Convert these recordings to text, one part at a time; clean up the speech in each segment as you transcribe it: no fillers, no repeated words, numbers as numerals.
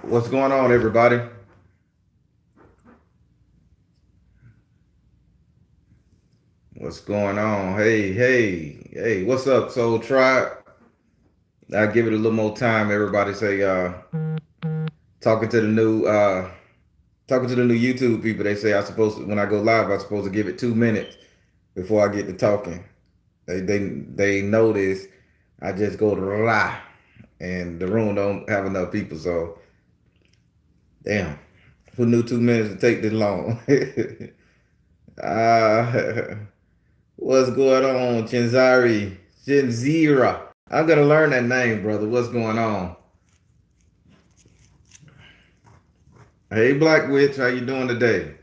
What's going on, everybody? What's going on? Hey, what's up, Soul Tribe? I give it a little more time. Everybody say, talking to the new, talking to the new YouTube people. They say I supposed to, when I go live, I'm supposed to give it 2 minutes before I get to talking. They notice I just go to lie, and the room don't have enough people. So, damn, who knew 2 minutes to take this long? uh, What's going on, Chinzari? Chinzira. I'm gonna learn that name, brother. What's going on? Hey, Black Witch, how you doing today?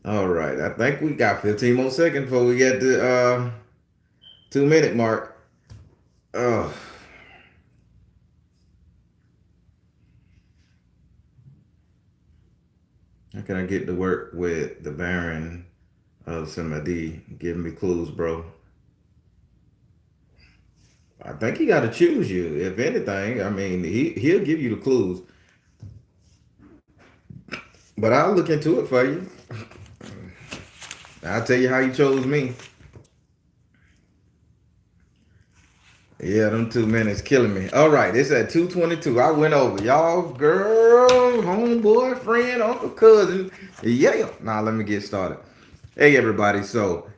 All right, I think we got 15 more seconds before we get the 2 minute mark. Oh, how can I get to work with the Baron of Samadi? Giving me clues, bro. I think he got to choose you. If anything, I mean, he'll give you the clues, but I'll look into it for you. I'll tell you how you chose me. Yeah, them 2 minutes killing me. All right, it's at 2:22. I went over. Y'all, girl, homeboy, friend, uncle, cousin. Yeah. Now let me get started. Hey everybody. So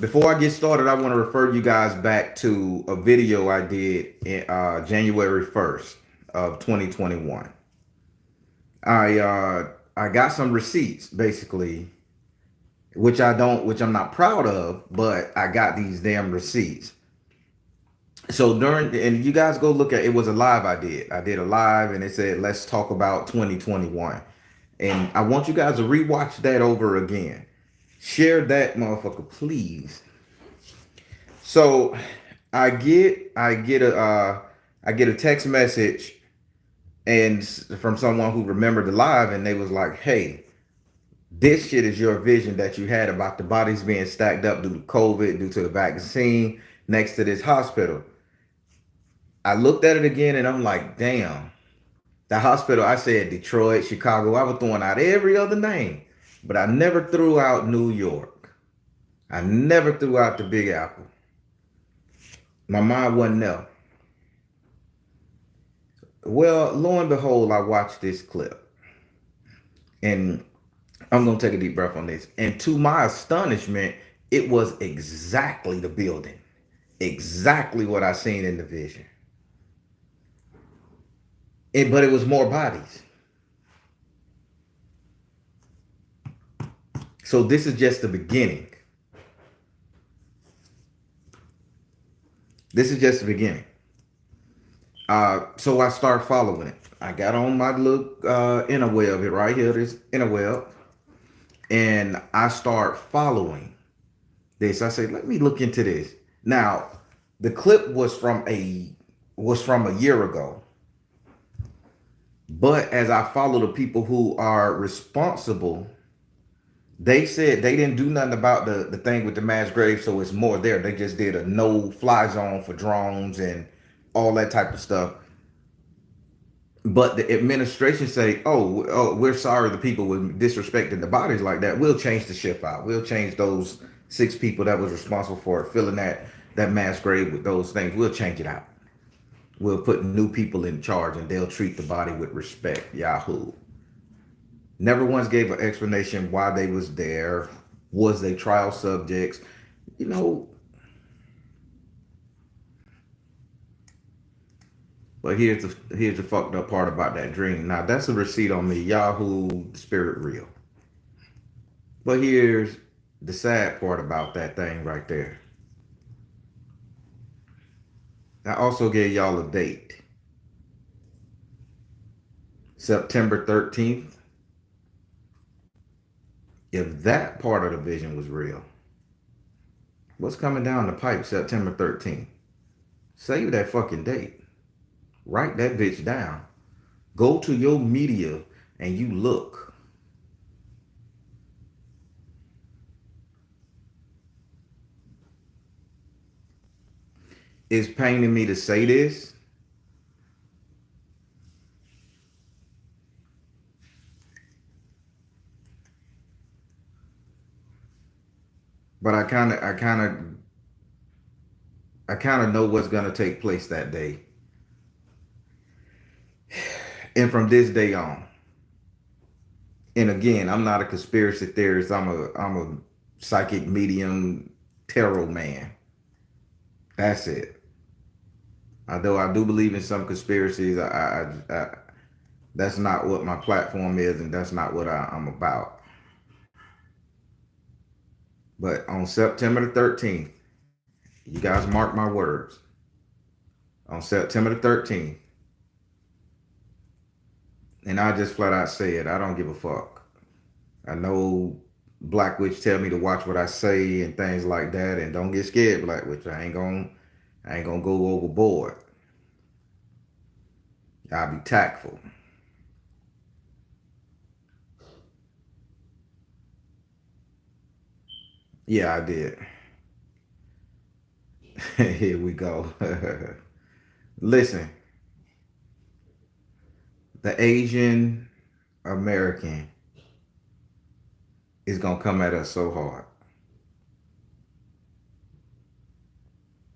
before I get started, I want to refer you guys back to a video I did in January 1st of 2021. I got some receipts basically, which I'm not proud of, but I got these damn receipts. So during, and you guys go look at, it was a live I did a live, and it said let's talk about 2021, and I want you guys to rewatch that over again. Share that motherfucker, please. So I get a text message and from someone who remembered the live, and they was like, hey, this shit is your vision that you had about the bodies being stacked up due to COVID, due to the vaccine next to this hospital. I looked at it again and I'm like, damn, the hospital, I said Detroit, Chicago, I was throwing out every other name, but I never threw out New York. I never threw out the Big Apple. My mind wasn't there. Well, lo and behold, I watched this clip, and I'm going to take a deep breath on this. And to my astonishment, it was exactly the building, exactly what I seen in the vision. But it was more bodies. So this is just the beginning. This is just the beginning. So I start following it. I got on my little interweb right here, this interweb, and I start following this. I say, let me look into this. Now, the clip was from a year ago, but as I follow the people who are responsible, they said they didn't do nothing about the thing with the mass grave, so it's more there. They just did a no fly zone for drones and all that type of stuff. But the administration say, oh, we're sorry the people were disrespecting the bodies like that. We'll change the ship out. We'll change those 6 people that was responsible for filling that mass grave with those things. We'll change it out. We'll put new people in charge and they'll treat the body with respect. Yahoo. Never once gave an explanation why they was there. Was they trial subjects? You know, but here's the fucked up part about that dream. Now that's a receipt on me. Yahoo, spirit real. But here's the sad part about that thing right there. I also gave y'all a date. September 13th. If that part of the vision was real, what's coming down the pipe September 13th? Save that fucking date. Write that bitch down. Go to your media and you look. It's paining me to say this, but I kind of know what's gonna take place that day, and from this day on. And again, I'm not a conspiracy theorist. I'm a psychic medium tarot man. That's it. Although I do believe in some conspiracies, that's not what my platform is, and that's not what I'm about. But on September the 13th, you guys mark my words. On September the 13th, and I just flat out say it. I don't give a fuck. I know Black Witch tell me to watch what I say and things like that, and don't get scared, Black Witch. I ain't gonna go overboard. I'll be tactful. Yeah, I did. Here we go. Listen, the Asian American is gonna come at us so hard.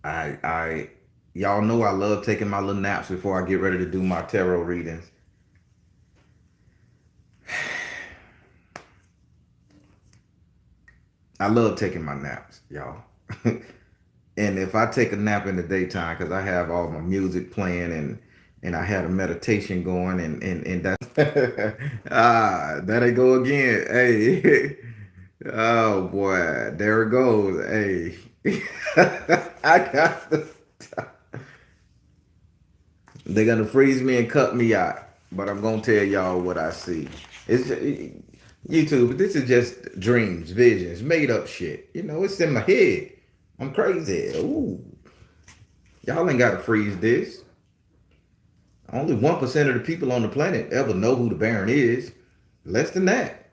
I y'all know I love taking my little naps before I get ready to do my tarot readings. I love taking my naps, y'all. And if I take a nap in the daytime, because I have all my music playing and I had a meditation going and that's there they go again. Hey. Oh boy, there it goes. Hey. I got the They're gonna freeze me and cut me out. But I'm gonna tell y'all what I see. It's YouTube. This is just dreams, visions, made up shit. It's in my head. I'm crazy. Ooh, y'all ain't gotta freeze this. Only 1% of the people on the planet ever know who the Baron is. Less than that,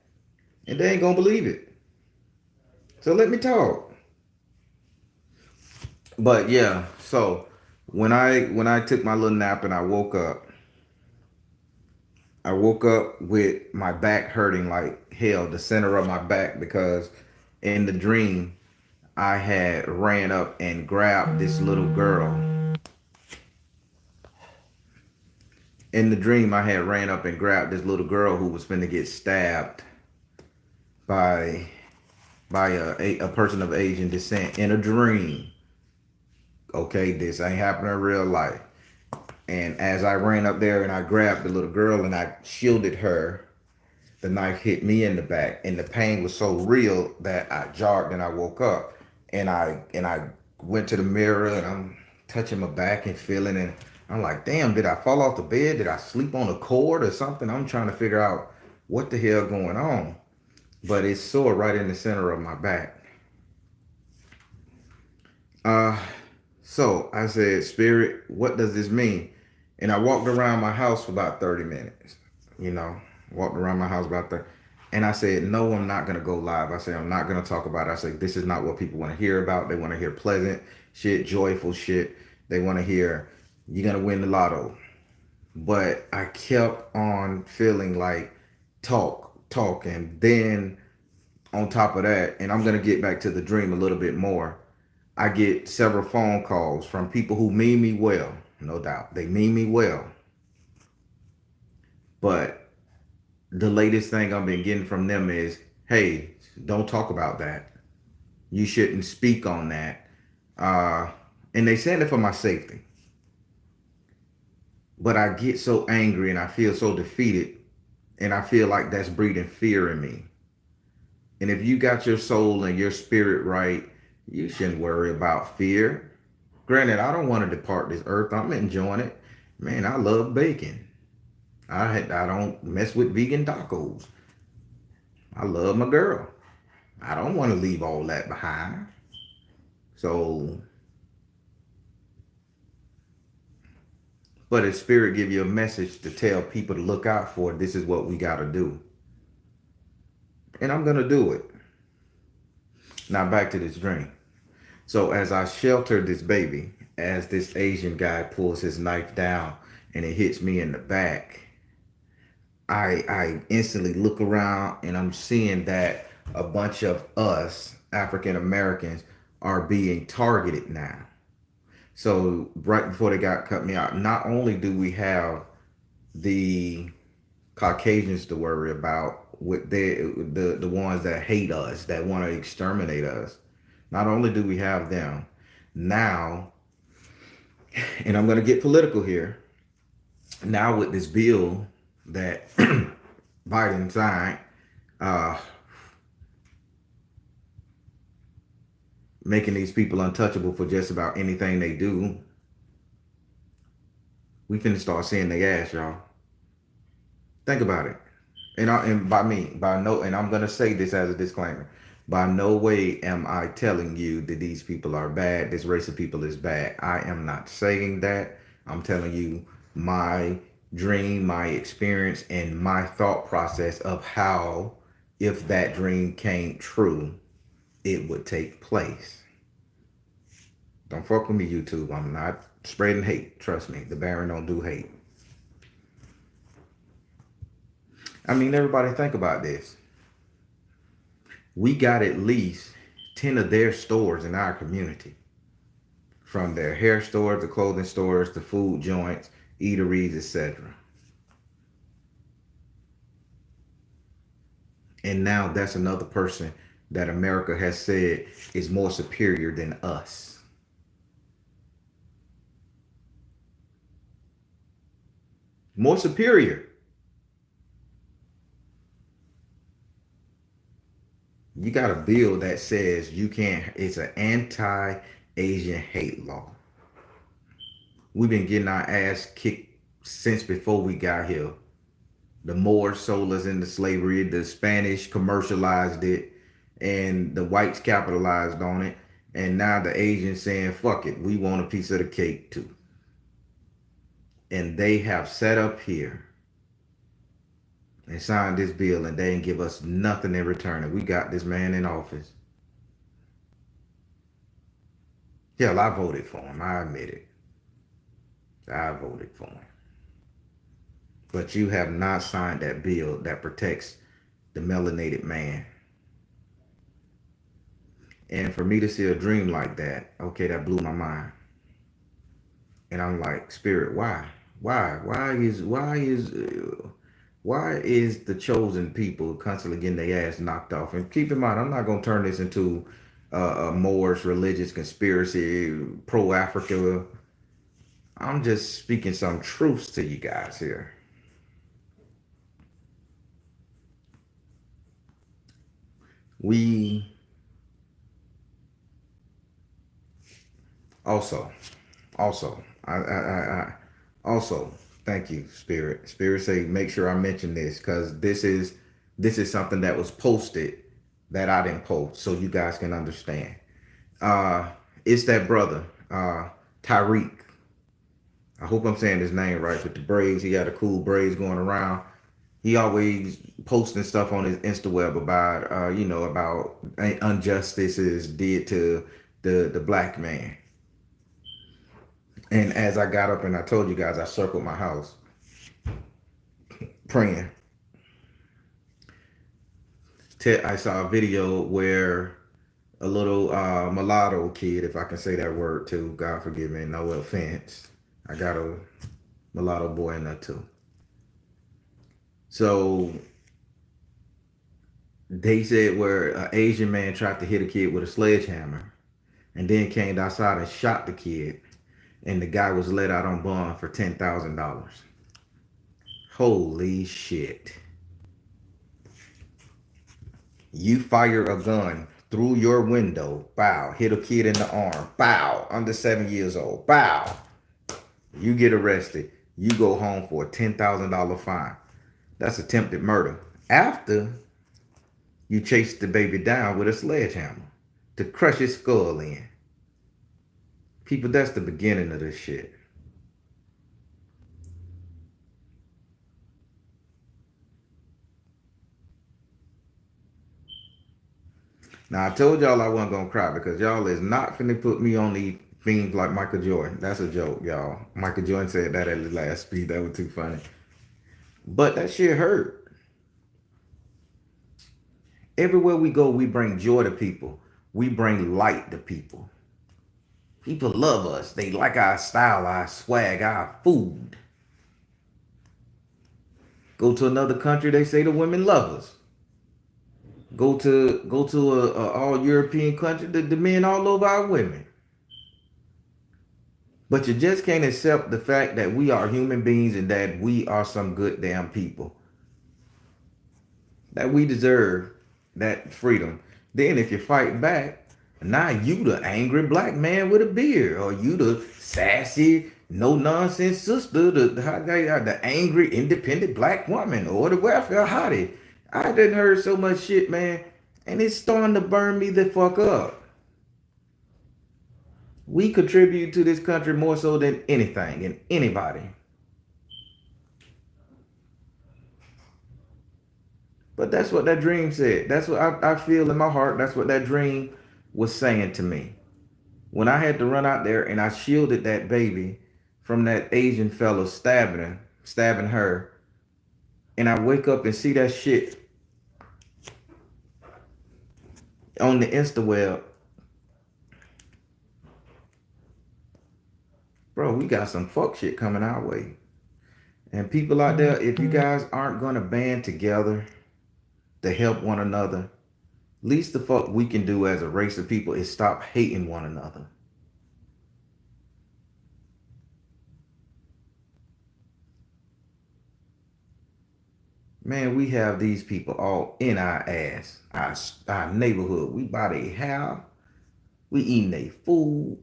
and they ain't gonna believe it. So let me talk. But yeah, so when I took my little nap and I woke up with my back hurting like hell, the center of my back, because in the dream I had ran up and grabbed this little girl. In the dream, I had ran up and grabbed this little girl who was finna get stabbed by a person of Asian descent in a dream. Okay, this ain't happening in real life. And as I ran up there and I grabbed the little girl and I shielded her, the knife hit me in the back, and the pain was so real that I jogged and I woke up, and I went to the mirror and I'm touching my back and feeling, and I'm like, damn, did I fall off the bed? Did I sleep on a cord or something? I'm trying to figure out what the hell going on, but it's sore right in the center of my back. Uh, so I said, Spirit, what does this mean? And I walked around my house for about 30 minutes, you know, walked around my house about 30. And I said, no, I'm not going to go live. I said, I'm not going to talk about it. I said, this is not what people want to hear about. They want to hear pleasant shit, joyful shit. They want to hear, you're going to win the lotto. But I kept on feeling like talk. And then on top of that, and I'm going to get back to the dream a little bit more, I get several phone calls from people who mean me well, no doubt. They mean me well. But the latest thing I've been getting from them is, hey, don't talk about that. You shouldn't speak on that. Uh, and they said it for my safety. But I get so angry and I feel so defeated, and I feel like that's breeding fear in me. And if you got your soul and your spirit right, you shouldn't worry about fear. Granted, I don't want to depart this earth. I'm enjoying it. Man, I love bacon. I don't mess with vegan tacos. I love my girl. I don't want to leave all that behind. So, but if spirit give you a message to tell people to look out for, this is what we got to do. And I'm going to do it. Now back to this dream. So as I shelter this baby, as this Asian guy pulls his knife down and it hits me in the back, I instantly look around and I'm seeing that a bunch of us, African Americans are being targeted now. So right before they got cut me out, not only do we have the Caucasians to worry about with the ones that hate us, that want to exterminate us. Not only do we have them now, and I'm going to get political here. Now with this bill that Biden signed, uh, making these people untouchable for just about anything they do, we finna start seeing their ass, y'all. Think about it. And by me, by no, and I'm gonna say this as a disclaimer. By no way am I telling you that these people are bad, this race of people is bad. I am not saying that. I'm telling you my dream, my experience, and my thought process of how, if that dream came true, it would take place. Don't fuck with me, YouTube. I'm not spreading hate. Trust me, the Baron don't do hate. I mean, everybody think about this. We got at least 10 of their stores in our community. From their hair stores, the clothing stores, the food joints, eateries, etc. And now that's another person that America has said is more superior than us. More superior. You got a bill that says you can't, it's an anti-Asian hate law. We've been getting our ass kicked since before we got here. The Moors sold us into slavery, the Spanish commercialized it, and the whites capitalized on it. And now the Asians saying, fuck it, we want a piece of the cake too. And they have set up here and signed this bill, and they didn't give us nothing in return. And we got this man in office. Hell, I voted for him. I admit it. I voted for him. But you have not signed that bill that protects the melanated man. And for me to see a dream like that, okay, that blew my mind. And I'm like, Spirit, why? Why is the chosen people constantly getting their ass knocked off? And keep in mind, I'm not gonna turn this into a Moorish religious conspiracy, pro-Africa. I'm just speaking some truths to you guys here. We also, I also, thank you, Spirit. Spirit say, make sure I mention this because this is something that was posted that I didn't post, so you guys can understand. Uh, it's that brother, Tyreek. I hope I'm saying his name right with the braids. He got a cool braids going around. He always posting stuff on his Instaweb about, about injustices did to the black man. And as I got up and I told you guys, I circled my house praying. I saw a video where a little mulatto kid, if I can say that word too, God forgive me, no offense. I got a mulatto boy in there too. So they said where an Asian man tried to hit a kid with a sledgehammer and then came outside and shot the kid, and the guy was let out on bond for $10,000. Holy shit. You fire a gun through your window, bow, hit a kid in the arm, bow, under 7 years old, bow. You get arrested. You go home for a $10,000 fine. That's attempted murder. After you chase the baby down with a sledgehammer to crush his skull in. People, that's the beginning of this shit. Now, I told y'all I wasn't going to cry because y'all is not finna put me on these themes like Michael Jordan. That's a joke, y'all. Michael Jordan said that at his last speech. That was too funny. But that shit hurt. Everywhere we go, we bring joy to people. We bring light to people. People love us. They like our style, our swag, our food. Go to another country, they say the women love us. Go to a all European country, the men all over our women. But you just can't accept the fact that we are human beings and that we are some good damn people. That we deserve that freedom. Then if you fight back, now you the angry black man with a beard, or you the sassy, no nonsense sister, the angry independent black woman, or the welfare hottie. I done heard so much shit, man, and it's starting to burn me the fuck up. We contribute to this country more so than anything and anybody. But that's what that dream said. That's what I feel in my heart. That's what that dream was saying to me. When I had to run out there and I shielded that baby from that Asian fella stabbing her, and I wake up and see that shit on the Instaweb, bro, we got some fuck shit coming our way. And people out there, if you guys aren't gonna band together to help one another, least the fuck we can do as a race of people is stop hating one another. Man, we have these people all in our ass, our neighborhood. We buy their hair, we eating their food.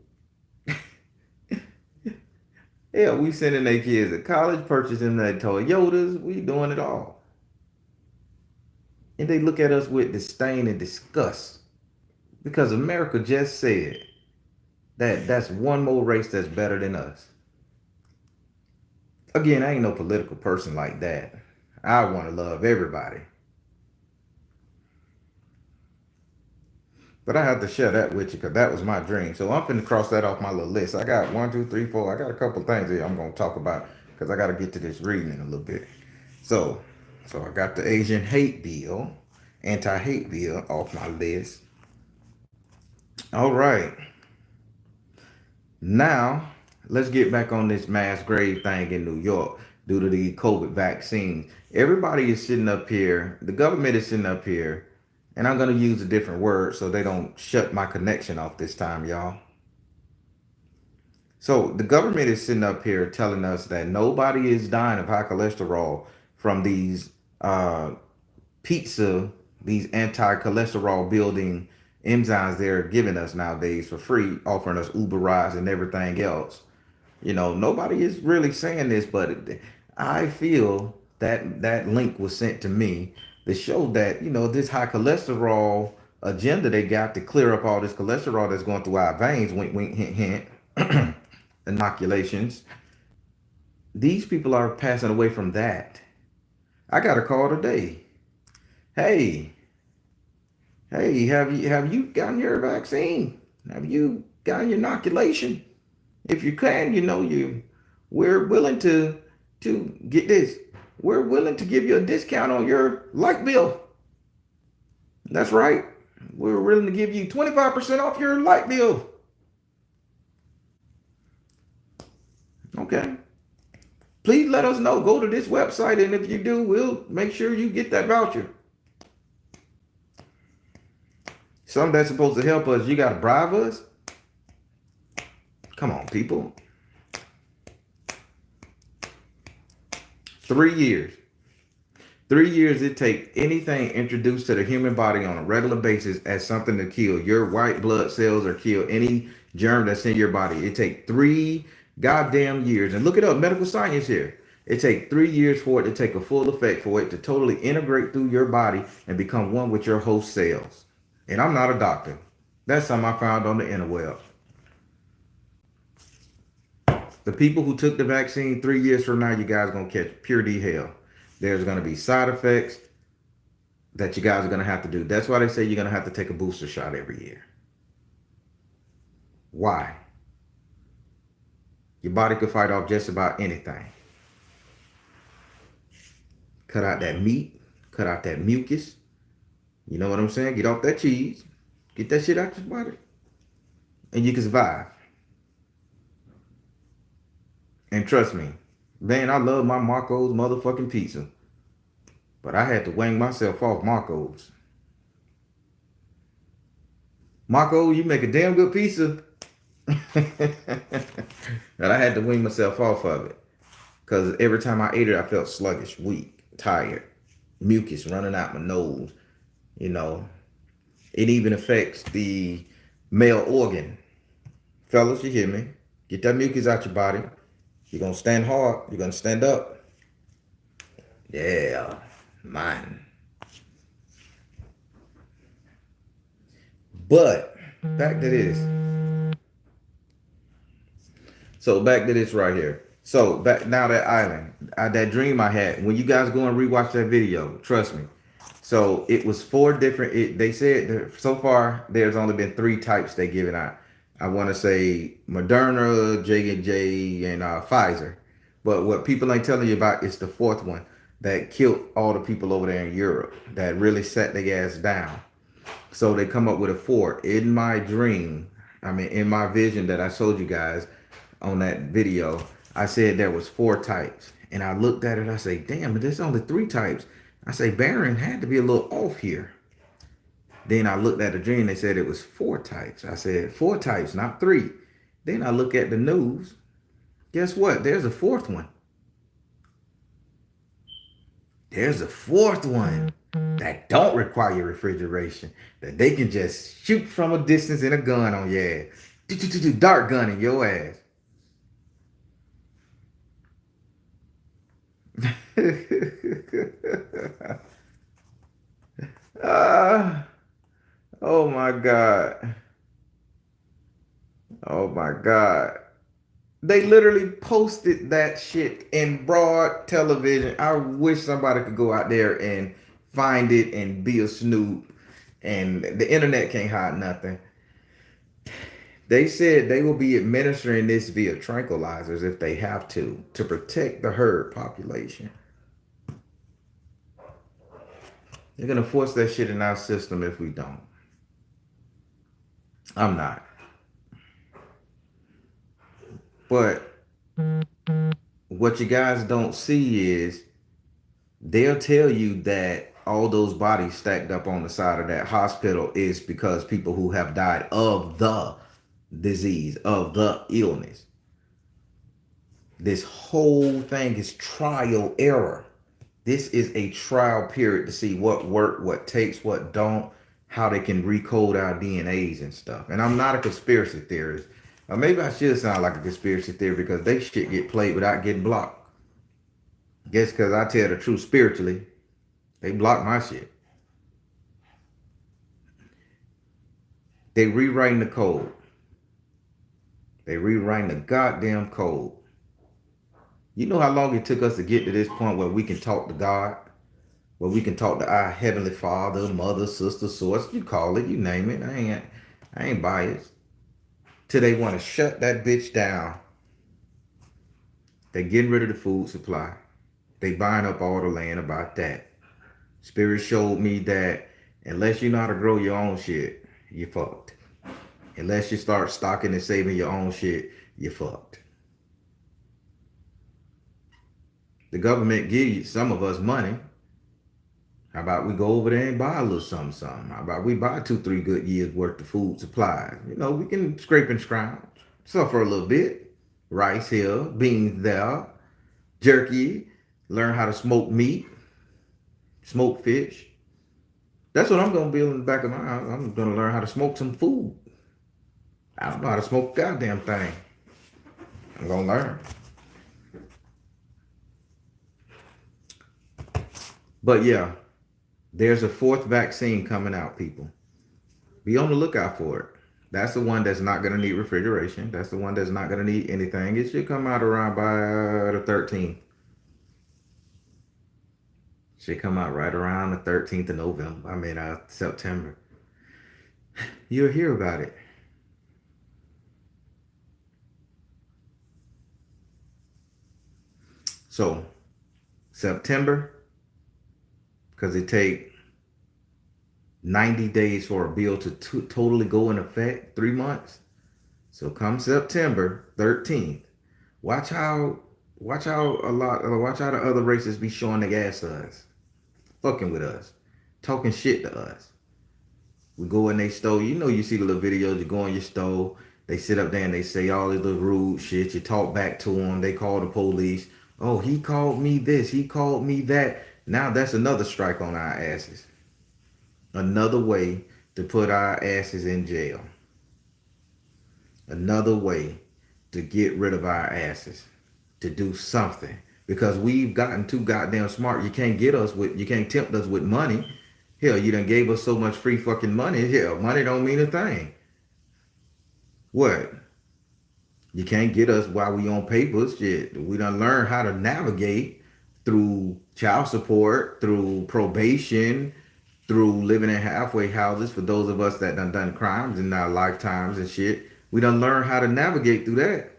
Hell, we sending their kids to college, purchasing their Toyotas. We doing it all. And they look at us with disdain and disgust because America just said that that's one more race that's better than us. Again, I ain't no political person like that. I want to love everybody. But I have to share that with you because that was my dream. So I'm finna cross that off my little list. I got 1, 2, 3, 4. I got a couple things here I'm gonna talk about because I got to get to this reading in a little bit. So I got the Asian hate bill, anti-hate bill off my list. All right. Now let's get back on this mass grave thing in New York due to the COVID vaccine. Everybody is sitting up here. The government is sitting up here. And I'm going to use a different word so they don't shut my connection off this time, y'all. So the government is sitting up here telling us that nobody is dying of high cholesterol from these these anti-cholesterol building enzymes they're giving us nowadays for free, offering us Uber rides and everything else. You know, nobody is really saying this, but I feel that that link was sent to me that showed that, you know, this high cholesterol agenda they got to clear up all this cholesterol that's going through our veins, wink, wink, hint, hint, inoculations. These people are passing away from that. I got a call today. Hey, have you gotten your vaccine? Have you gotten your inoculation? If you can, you know, we're willing to get this. We're willing to give you a discount on your light bill. That's right. We're willing to give you 25% off your light bill. Okay. Please let us know. Go to this website, and if you do, we'll make sure you get that voucher. Something that's supposed to help us, you got to bribe us? Come on, people. 3 years. 3 years it takes anything introduced to the human body on a regular basis as something to kill your white blood cells or kill any germ that's in your body. It takes 3 goddamn years. And look it up, medical science here. It takes 3 years for it to take a full effect, for it to totally integrate through your body and become one with your host cells. And I'm not a doctor. That's something I found on the interweb. The people who took the vaccine 3 years from now, you guys are going to catch pure D hell. There's going to be side effects that you guys are going to have to do. That's why they say you're going to have to take a booster shot every year. Why? Your body could fight off just about anything. Cut out that meat. Cut out that mucus. You know what I'm saying? Get off that cheese. Get that shit out your body, and you can survive. And trust me, man, I love my Marco's motherfucking pizza, but I had to wang myself off Marco's. Marco, you make a damn good pizza. And I had to wing myself off of it. Because every time I ate it, I felt sluggish, weak, tired, mucus running out my nose. You know, it even affects the male organ. Fellas, you hear me? Get that mucus out your body. You're going to stand hard. You're going to stand up. Yeah, man. But back to this. So back to this right here. So back now that island, that dream I had. When you guys go and rewatch that video, trust me. So it was four different. They said so far there's only been three types they given out. I want to say Moderna, J&J, and Pfizer. But what people ain't telling you about is the fourth one that killed all the people over there in Europe. That really set their ass down. So they come up with a four. In my dream, I mean, in my vision that I showed you guys on that video, I said there was four types. And I looked at it, I say, damn, but there's only three types. I say, Baron had to be a little off here. Then I looked at the dream, they said it was four types. I said, four types, not three. Then I look at the news. Guess what? There's a fourth one. There's a fourth one that don't require refrigeration. That they can just shoot from a distance in a gun on your ass. Dart gun in your ass. uh, oh my God. Oh my God. They literally posted that shit in broad television. I wish somebody could go out there and find it and be a snoop. And the internet can't hide nothing. They said they will be administering this via tranquilizers if they have to protect the herd population. They're going to force that shit in our system if we don't. I'm not. But what you guys don't see is they'll tell you that all those bodies stacked up on the side of that hospital is because people who have died of the disease, of the illness. This whole thing is trial error. This is a trial period to see what worked, what takes, what don't, how they can recode our DNAs and stuff. And I'm not a conspiracy theorist. Or maybe I should sound like a conspiracy theorist because they shit get played without getting blocked. Guess because I tell the truth spiritually, they block my shit. They rewriting the code. They rewriting the goddamn code. You know how long it took us to get to this point where we can talk to God? Where we can talk to our Heavenly Father, Mother, Sister, Source, you call it, you name it. I ain't biased. Till they want to shut that bitch down. They getting rid of the food supply. They buying up all the land about that. Spirit showed me that unless you know how to grow your own shit, you fucked. Unless you start stocking and saving your own shit, you fucked. The government give you some of us money. How about we go over there and buy a little something? How about we buy 2-3 good years worth of food supplies? You know, we can scrape and scrounge, suffer a little bit. Rice here, beans there, jerky, learn how to smoke meat, smoke fish. That's what I'm gonna be in the back of my house. I'm gonna learn how to smoke some food. I don't know how to smoke a goddamn thing. I'm gonna learn. But yeah, there's a fourth vaccine coming out, people. Be on the lookout for it. That's the one that's not going to need refrigeration. That's the one that's not going to need anything. It should come out around by the 13th. Should come out right around the 13th of November. September. You'll hear about it. So, September, because it take 90 days for a bill to totally go in effect, 3 months. So come September 13th, watch how watch how the other races be showing their ass to us, fucking with us, talking shit to us. We go in they store, you know, you see the little videos, you go in your store, they sit up there and they say all this little rude shit, you talk back to them, they call the police. Oh, he called me this, he called me that. Now that's another strike on our asses. Another way to put our asses in jail. Another way to get rid of our asses. To do something. Because we've gotten too goddamn smart. You can't tempt us with money. Hell, you done gave us so much free fucking money. Hell, money don't mean a thing. What? You can't get us while we on papers. Shit. We done learned how to navigate through child support, through probation, through living in halfway houses for those of us that done crimes in our lifetimes and shit. We done learned how to navigate through that.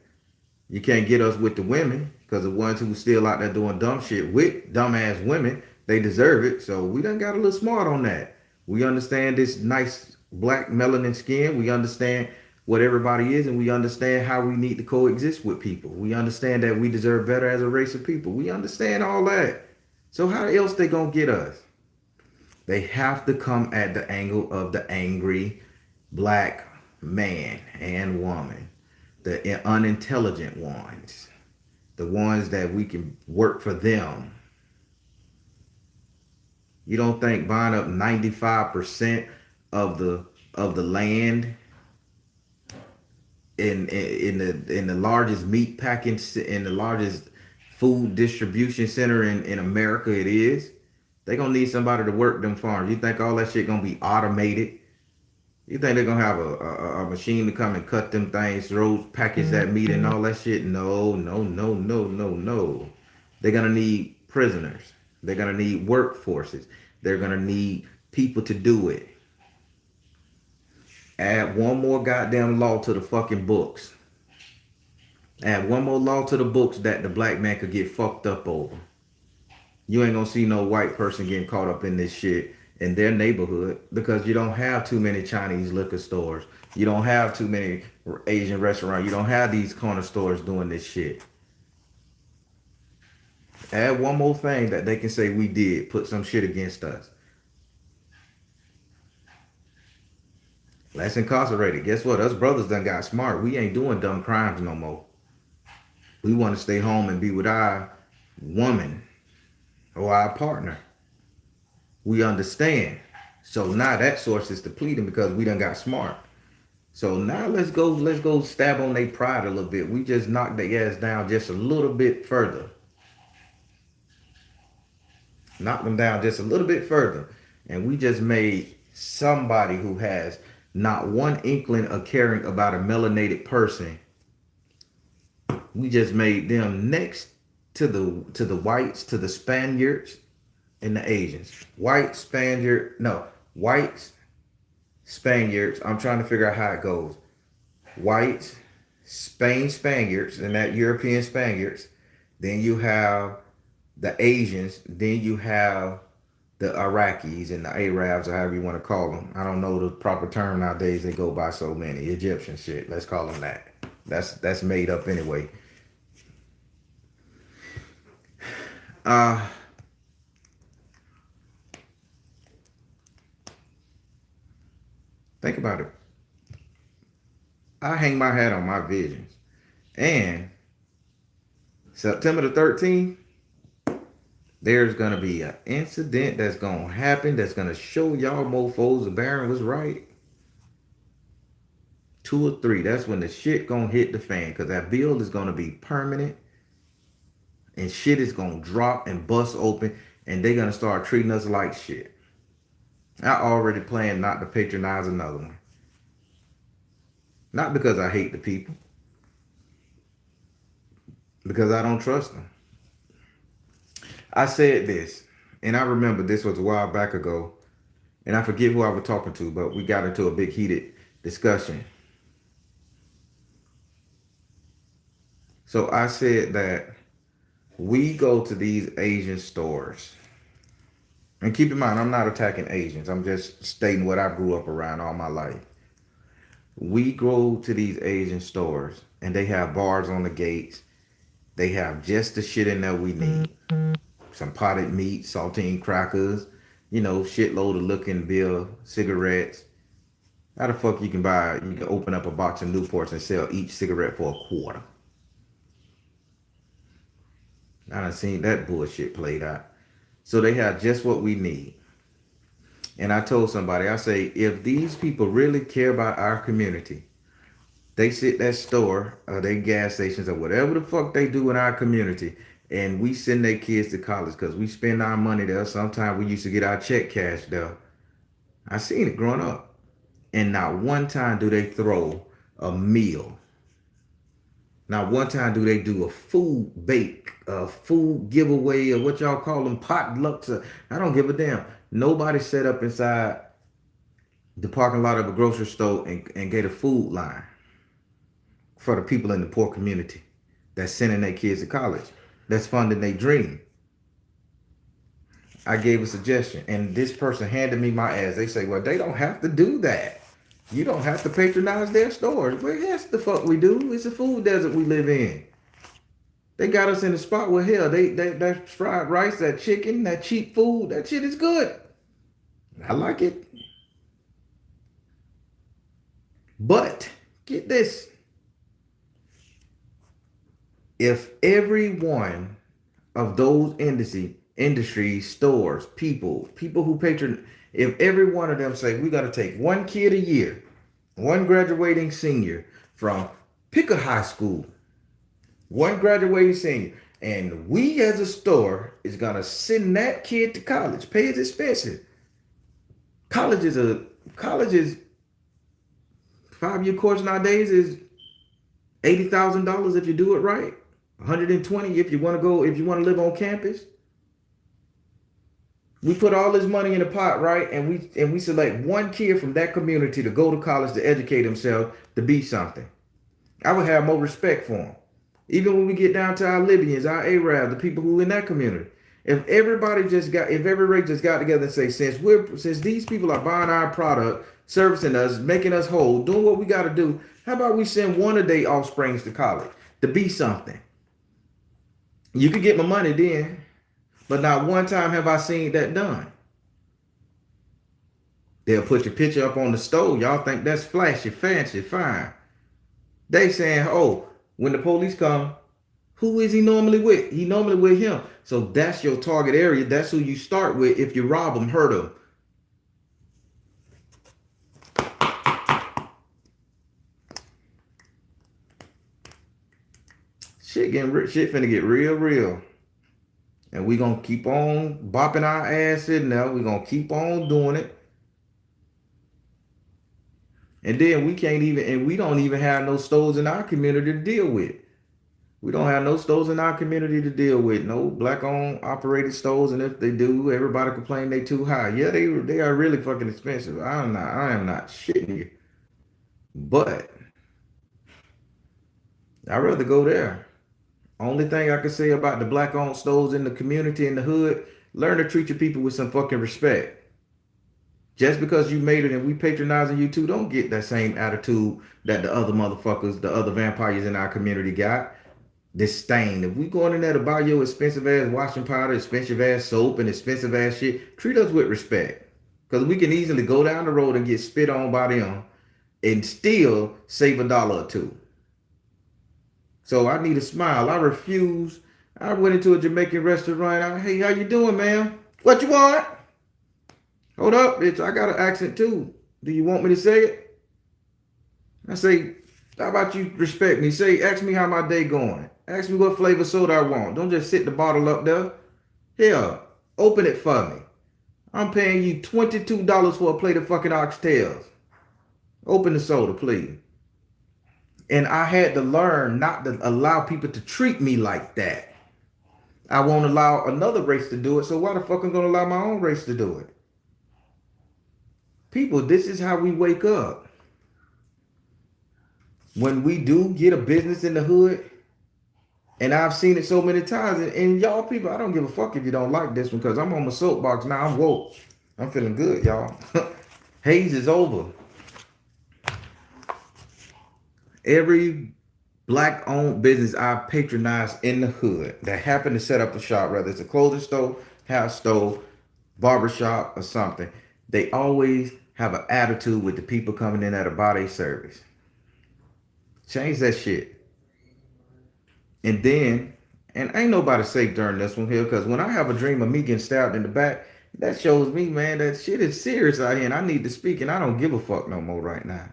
You can't get us with the women because the ones who still out there doing dumb shit with dumbass women, they deserve it. So we done got a little smart on that. We understand this nice black melanin skin. We understand what everybody is, and we understand how we need to coexist with people. We understand that we deserve better as a race of people. We understand all that. So how else they gonna get us? They have to come at the angle of the angry black man and woman, the unintelligent ones, the ones that we can work for them. You don't think buying up 95% of the land in the largest meat packing, in the largest food distribution center in America it is? They gonna need somebody to work them farms. You think all that shit gonna be automated? You think they're gonna have a machine to come and cut them things, throw package that meat and all that shit? No, no, no, no, no, no. They're gonna need prisoners. They're gonna need workforces. They're gonna need people to do it. Add one more goddamn law to the fucking books. Add one more law to the books that the black man could get fucked up over. You ain't gonna see no white person getting caught up in this shit in their neighborhood because you don't have too many Chinese liquor stores. You don't have too many Asian restaurants. You don't have these corner stores doing this shit. Add one more thing that they can say we did, put some shit against us. Let's incarcerate it. Guess what? Us brothers done got smart. We ain't doing dumb crimes no more. We want to stay home and be with our woman or our partner. We understand. So now that source is depleting because we done got smart. So now let's go stab on their pride a little bit. We just knocked their ass down just a little bit further. Knock them down just a little bit further. And we just made somebody who has not one inkling of caring about a melanated person. We just made them next to the whites, to the Spaniards and the Asians. Whites, Spaniards. I'm trying to figure out how it goes. Whites, Spaniards, and that European Spaniards. Then you have the Asians. Then you have the Iraqis and the Arabs, or however you want to call them. I don't know the proper term nowadays. They go by so many. Egyptian shit. Let's call them that. That's made up anyway. Think about it. I hang my hat on my visions. And September the 13th, there's going to be an incident that's going to happen that's going to show y'all mofos the Baron was right. 2 or 3, that's when the shit going to hit the fan because that bill is going to be permanent and shit is going to drop and bust open and they're going to start treating us like shit. I already plan not to patronize another one. Not because I hate the people. Because I don't trust them. I said this, and I remember this was a while back ago, and I forget who I was talking to, but we got into a big heated discussion. So I said that we go to these Asian stores And keep in mind, I'm not attacking Asians. I'm just stating what I grew up around all my life. We go to these Asian stores and they have bars on the gates. They have just the shit in there we need. Some potted meat, saltine crackers, shitload of looking beer, cigarettes. How the fuck you can open up a box of Newports and sell each cigarette for a quarter? I done seen that bullshit played out. So they have just what we need. And I told somebody, I say, if these people really care about our community, they sit that store or they gas stations or whatever the fuck they do in our community, and we send their kids to college because we spend our money there. Sometimes we used to get our check cash there. I seen it growing up. And not one time do they throw a meal. Not one time do they do a food bake, a food giveaway, or what y'all call them, potlucks. I don't give a damn. Nobody set up inside the parking lot of a grocery store and get a food line for the people in the poor community that's sending their kids to college, that's funding their dream. I gave a suggestion, and this person handed me my ass. They say, well, they don't have to do that. You don't have to patronize their stores. Well, yes, the fuck we do. It's a food desert we live in. They got us in the spot where hell, that fried rice, that chicken, that cheap food, that shit is good. I like it. But get this. If every one of those industries, stores, people who patron, if every one of them say we got to take one kid a year, one graduating senior from pick a high school, one graduating senior, and we as a store is gonna send that kid to college, pay his expenses. College is 5-year course nowadays is $80,000 if you do it right. 120 if you want to live on campus. We put all this money in a pot, right? And we select one kid from that community to go to college to educate himself to be something. I would have more respect for him. Even when we get down to our Libyans, our Arabs, the people who in that community. If every race just got together and say, since these people are buying our product, servicing us, making us whole, doing what we got to do, how about we send one of their offsprings to college to be something? You could get my money then, but not one time have I seen that done. They'll put your picture up on the stove. Y'all think that's flashy, fancy, fine. They saying, oh, when the police come, who is he normally with? He normally with him. So that's your target area. That's who you start with if you rob them, hurt them. Shit finna get real. And we gonna keep on bopping our ass in there. We gonna keep on doing it. And then we don't even have no stores in our community to deal with. We don't have no stores in our community to deal with. No black-owned operated stores, and if they do, everybody complain they too high. Yeah, they are really fucking expensive. I am not shitting you. But I'd rather go there. Only thing I can say about the black-owned stores in the community in the hood, learn to treat your people with some fucking respect. Just because you made it and we patronizing you too, don't get that same attitude that the other motherfuckers, the other vampires in our community got. Disdain. If we going in there to buy your expensive ass washing powder, expensive ass soap, and expensive ass shit, treat us with respect. Because we can easily go down the road and get spit on by them and still save $1 or $2. So I need a smile. I refuse. I went into a Jamaican restaurant. Hey, how you doing, ma'am? What you want? Hold up, bitch. I got an accent too. Do you want me to say it? I say, how about you respect me? Ask me how my day going. Ask me what flavor soda I want. Don't just sit the bottle up there. Here, open it for me. I'm paying you $22 for a plate of fucking oxtails. Open the soda, please. And I had to learn not to allow people to treat me like that. I won't allow another race to do it, so why the fuck I'm gonna allow my own race to do it? People, this is how we wake up. When we do get a business in the hood, And I've seen it so many times. And y'all people, I don't give a fuck if you don't like this one because I'm on my soapbox now. I'm woke. I'm feeling good, y'all. Haze is over. Every black owned business I patronize in the hood that happen to set up a shop, whether it's a clothing store, house store, barbershop, or something, they always have an attitude with the people coming in there to buy their service. Change that shit. And then, and ain't nobody safe during this one here, because when I have a dream of me getting stabbed in the back, that shows me, man, that shit is serious out here and I need to speak and I don't give a fuck no more right now.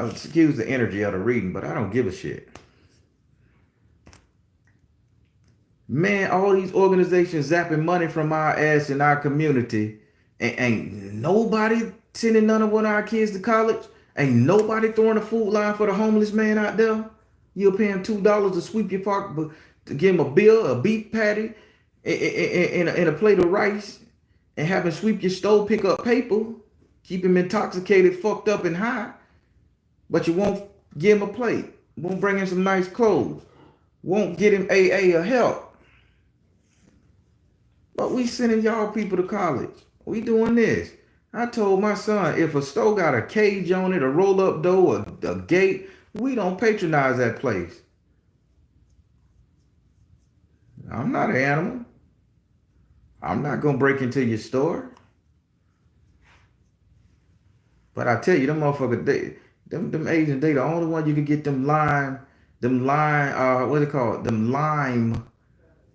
Excuse the energy of the reading, but I don't give a shit. Man, all these organizations zapping money from our ass in our community, and ain't nobody sending none of one of our kids to college. Ain't nobody throwing a food line for the homeless man out there. You'll pay him $2 to sweep your fuck, to give him a bill, a beef patty, and a plate of rice, and have him sweep your stove, pick up paper, keep him intoxicated, fucked up, and high. But you won't give him a plate. Won't bring him some nice clothes. Won't get him AA or help. But we sending y'all people to college. We doing this. I told my son, if a store got a cage on it, a roll-up door, a gate, we don't patronize that place. I'm not an animal. I'm not going to break into your store. But I tell you, them motherfuckers, them Asians, they the only one you can get them lime, what they call it? Them lime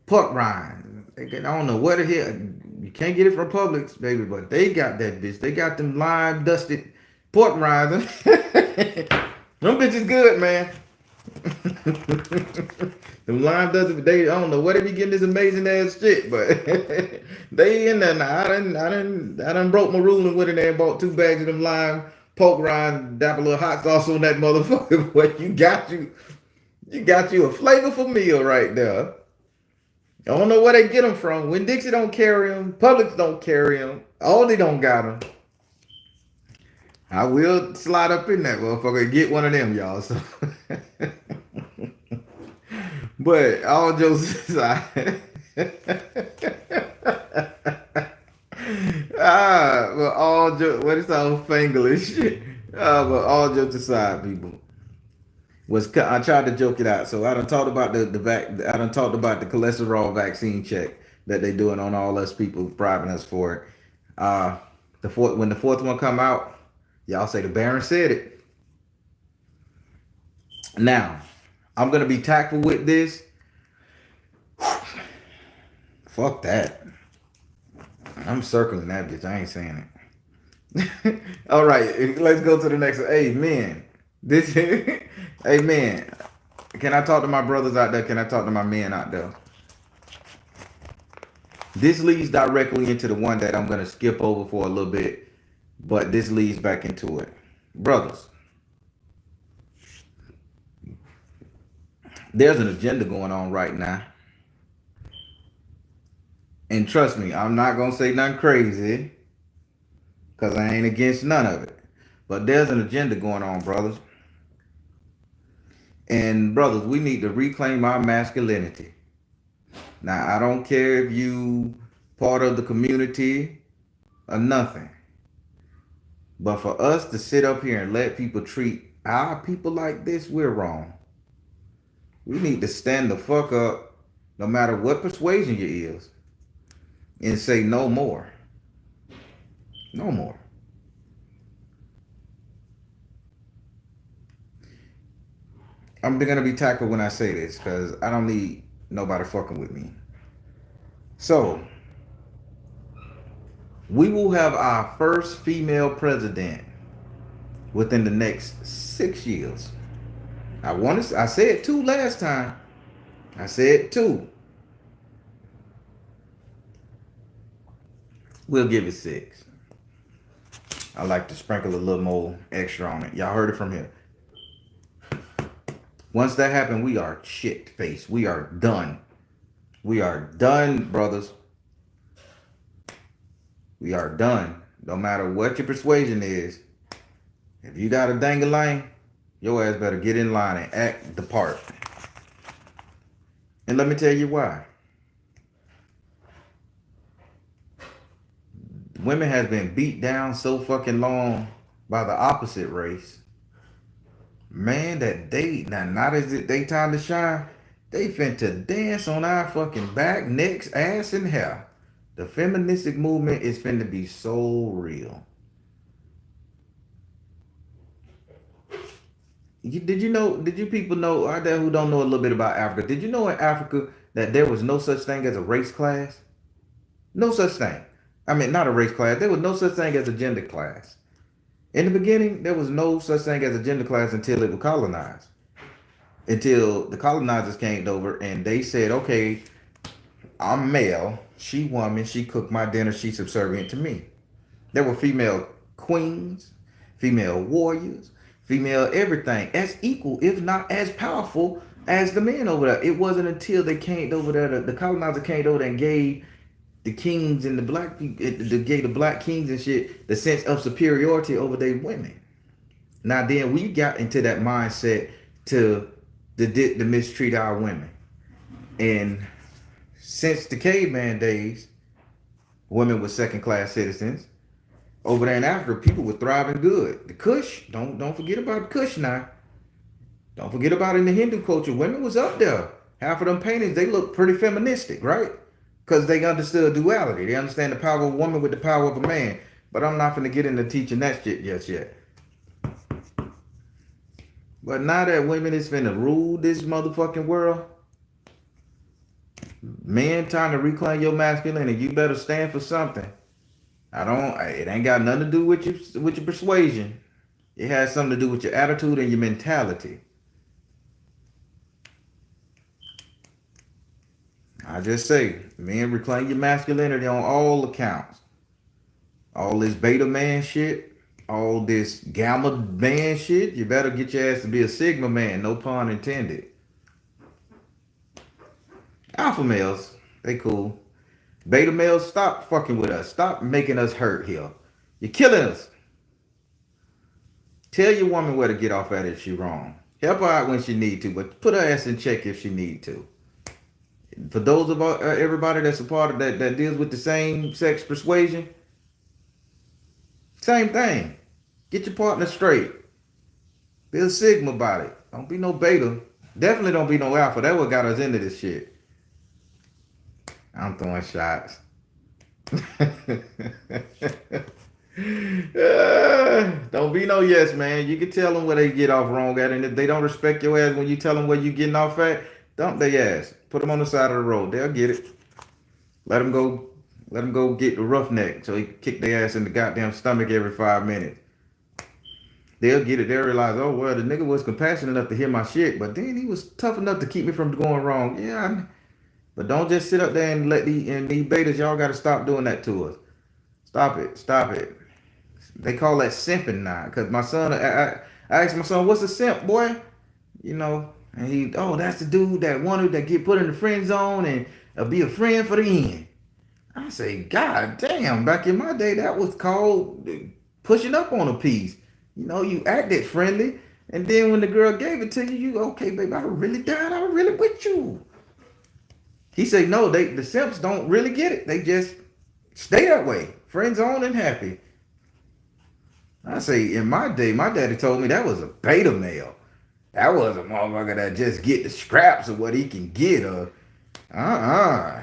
pork rinds. I don't know what the hell. You can't get it from Publix, baby, but they got that bitch. They got them lime dusted pork rinds. Them bitches good, man. Them lime dusted, I don't know where they be getting this amazing ass shit, but they in there now. I done broke my ruling with it and bought 2 bags of them lime pork rind, dap a little hot sauce on that motherfucker. But you got you a flavorful meal right there. I don't know where they get them from. When Dixie don't carry them, Publix don't carry them, Aldi don't got them. I will slide up in that motherfucker and get one of them, y'all. So. But all jokes aside, but all jokes, what is all fanglish? But all jokes aside, people. I tried to joke it out. So I done talked about I done talked about the cholesterol vaccine check that they doing on all us people bribing us for it. When the fourth one come out, y'all say the Baron said it. Now, I'm gonna be tactful with this. Fuck that. I'm circling that bitch. I ain't saying it. All right, let's go to the next one. Amen. Amen. Can I talk to my brothers out there? Can I talk to my men out there? This leads directly into the one that I'm going to skip over for a little bit, but this leads back into it. Brothers, there's an agenda going on right now. And trust me, I'm not going to say nothing crazy because I ain't against none of it. But there's an agenda going on, brothers. And brothers, we need to reclaim our masculinity. Now, I don't care if you part of the community or nothing. But for us to sit up here and let people treat our people like this, we're wrong. We need to stand the fuck up, no matter what persuasion you is, and say no more. No more. I'm going to be tactful when I say this because I don't need nobody fucking with me. So, we will have our first female president within the next 6 years. I said 2 last time. I said 2. We'll give it 6. I like to sprinkle a little more extra on it. Y'all heard it from here. Once that happens, we are shit-faced. We are done. We are done, brothers. We are done. No matter what your persuasion is, if you got a dang-a-line, your ass better get in line and act the part. And let me tell you why. Women has been beat down so fucking long by the opposite race. Man, that they now not as it they time to shine. They finna dance on our fucking back, necks, ass, and hair. The feministic movement is finna be so real. Did you know? Did you people know out there who don't know a little bit about Africa? Did you know in Africa that there was no such thing as a race class? No such thing. I mean, not a race class. There was no such thing as a gender class. In the beginning, there was no such thing as a gender class until it was colonized. Until the colonizers came over and they said, okay, I'm male, she woman, she cooked my dinner, she's subservient to me. There were female queens, female warriors, female everything, as equal, if not as powerful as the men over there. It wasn't until they came over there, the colonizer came over there and gave the kings and the black people, gave the black kings and shit the sense of superiority over their women. Now then we got into that mindset to mistreat our women. And since the caveman days, women were second class citizens. Over there in Africa, people were thriving good. The Kush, don't forget about the Kush now. Don't forget about it in the Hindu culture. Women was up there. Half of them paintings, they look pretty feministic, right? Because they understood duality. They understand the power of a woman with the power of a man. But I'm not going to get into teaching that shit just yet. But now that women is finna rule this motherfucking world, men trying to reclaim your masculinity, you better stand for something. It ain't got nothing to do with your persuasion. It has something to do with your attitude and your mentality. I just say, men, reclaim your masculinity on all accounts. All this beta man shit, all this gamma man shit, you better get your ass to be a sigma man, no pun intended. Alpha males, they cool. Beta males, stop fucking with us. Stop making us hurt here. You're killing us. Tell your woman where to get off at if she wrong. Help her out when she need to, but put her ass in check if she need to. For those of everybody that's a part of that deals with the same sex persuasion, same thing. Get your partner straight. Be a sigma about it. Don't be no beta. Definitely don't be no alpha. That's what got us into this shit. I'm throwing shots. Don't be no yes man. You can tell them where they get off wrong at, and if they don't respect your ass when you tell them where you getting off at, dump their ass. Put them on the side of the road. They'll get it. Let them go. Let them go get the roughneck so he can kick their ass in the goddamn stomach every 5 minutes. They'll get it. They'll realize, oh well, the nigga was compassionate enough to hear my shit, but then he was tough enough to keep me from going wrong. Yeah, but don't just sit up there and let these betas. Y'all got to stop doing that to us. Stop it. Stop it. They call that simping now. Cause my son, I asked my son, "What's a simp, boy?" You know, and that's the dude that wanted to get put in the friend zone and be a friend for the end. I say, God damn! Back in my day, that was called pushing up on a piece. You know, you acted friendly, and then when the girl gave it to you, you okay, baby, I really died. I really with you. He said, no, the simps don't really get it. They just stay that way, friend zone and happy. I say, in my day, my daddy told me that was a beta male. That was a motherfucker that just get the scraps of what he can get. I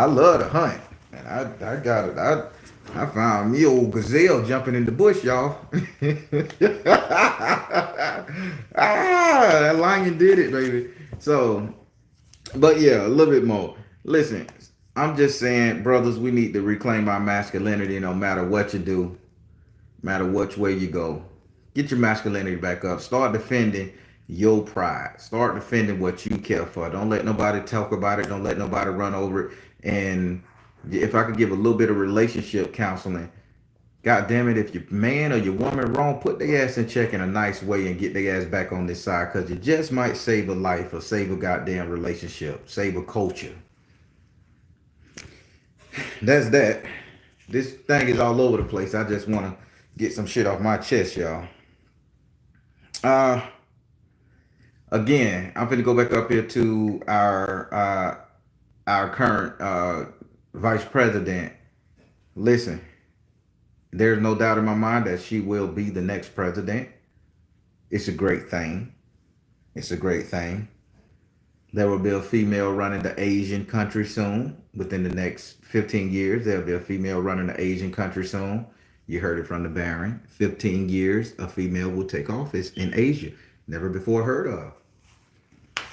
love to hunt, and I got it. I found me old gazelle jumping in the bush, y'all. That lion did it, baby. So, but yeah, a little bit more. Listen, I'm just saying, brothers, we need to reclaim our masculinity no matter what you do, no matter which way you go. Get your masculinity back up. Start defending your pride. Start defending what you care for. Don't let nobody talk about it. Don't let nobody run over it. And if I could give a little bit of relationship counseling, God damn it, if your man or your woman wrong, put their ass in check in a nice way and get their ass back on this side, because you just might save a life or save a goddamn relationship, save a culture. That's that. This thing is all over the place. I just want to get some shit off my chest, y'all. Again, I'm gonna go back up here to our current vice president. Listen, there's no doubt in my mind that she will be the next president. It's a great thing. It's a great thing. There will be a female running the Asian country soon. Within the next 15 years, there'll be a female running the Asian country soon. You heard it from the Baron. 15 years, a female will take office in Asia. Never before heard of.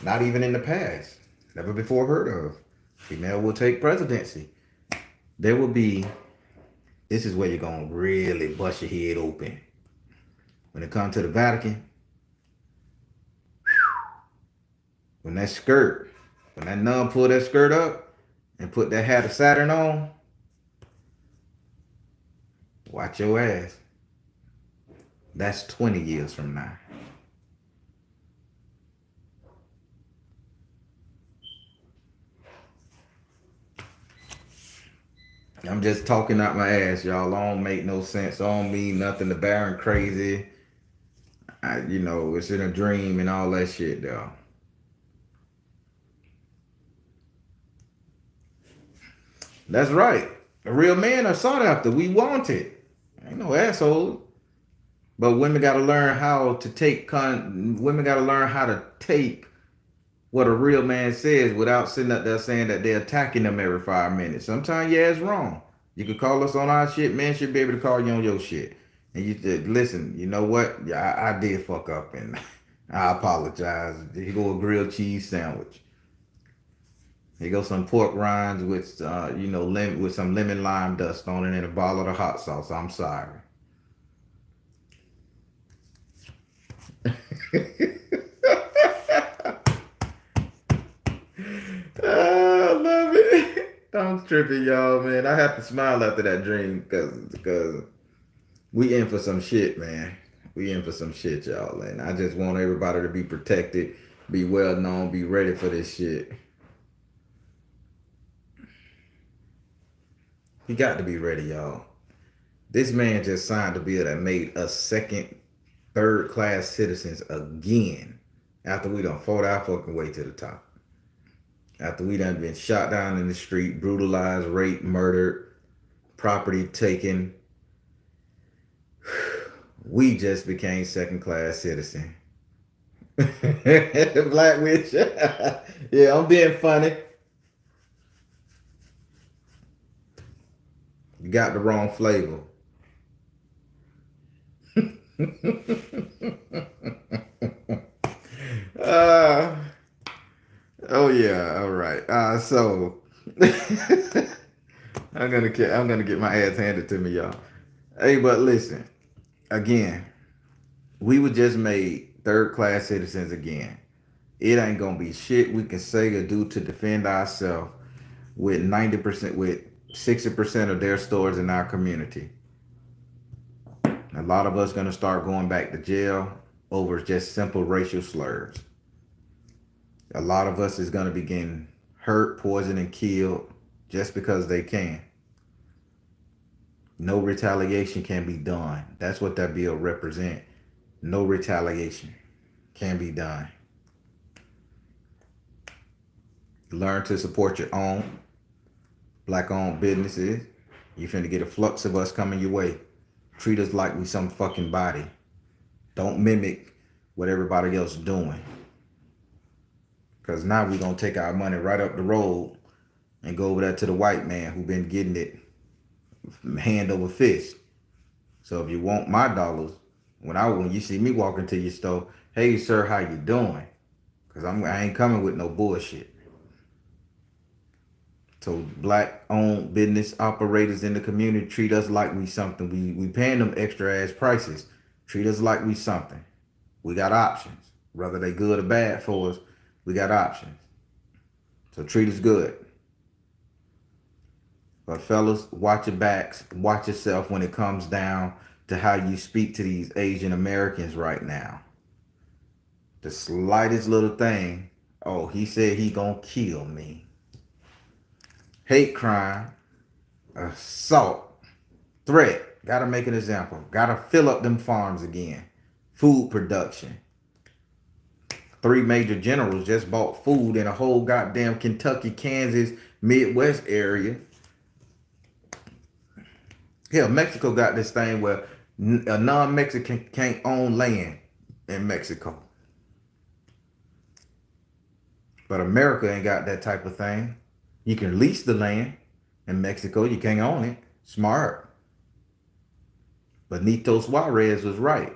Not even in the past. Never before heard of. Female will take presidency. There will be, this is where you're going to really bust your head open. When it comes to the Vatican, when that nun pulled that skirt up and put that hat of Saturn on, watch your ass. That's 20 years from now. I'm just talking out my ass, y'all. I don't make no sense. I don't mean nothing. The Baron crazy. It's in a dream and all that shit, though. That's right. A real men are sought after. We want it. Ain't no asshole. But women got to learn how to take. Women got to learn how to take what a real man says without sitting up there saying that they're attacking them every 5 minutes. Sometimes your ass wrong. You can call us on our shit. Men should be able to call you on your shit. And you said, listen, you know what? Yeah, I did fuck up and I apologize. Here go a grilled cheese sandwich. Here go some pork rinds with, with some lemon lime dust on it and a bottle of the hot sauce. I'm sorry. I love it. I'm tripping, y'all, man. I have to smile after that dream because we in for some shit, man. We in for some shit, y'all. And I just want everybody to be protected, be well known, be ready for this shit. You got to be ready, y'all. This man just signed a bill that made us second, third class citizens again after we done fought our fucking way to the top. After we done been shot down in the street, brutalized, raped, murdered, property taken, we just became second class citizen. Black witch. Yeah, I'm being funny. You got the wrong flavor. Oh yeah, all right. So I'm gonna get my ass handed to me, y'all. Hey, but listen, again, we were just made third class citizens again. It ain't gonna be shit we can say or do to defend ourselves with 90%, with 60% of their stores in our community. A lot of us gonna start going back to jail over just simple racial slurs. A lot of us is gonna be getting hurt, poisoned, and killed just because they can. No retaliation can be done. That's what that bill represents. No retaliation can be done. Learn to support your own black-owned businesses. You finna get a flux of us coming your way. Treat us like we some fucking body. Don't mimic what everybody else is doing. Because now we're going to take our money right up the road and go over there to the white man who been getting it hand over fist. So if you want my dollars, when you see me walk into your store, hey sir, how you doing? Because I ain't coming with no bullshit. So black-owned business operators in the community treat us like we something. We paying them extra ass prices. Treat us like we something. We got options. Whether they good or bad for us, we got options. So treat us good. But fellas, watch your backs. Watch yourself when it comes down to how you speak to these Asian Americans right now. The slightest little thing, oh, he said he gonna kill me. Hate crime, assault, threat. Gotta make an example. Gotta fill up them farms again. Food production. Three major generals just bought food in a whole goddamn Kentucky, Kansas, Midwest area. Hell, Mexico got this thing where a non-Mexican can't own land in Mexico. But America ain't got that type of thing. You can lease the land in Mexico, you can't own it. Smart. Benito Suarez was right.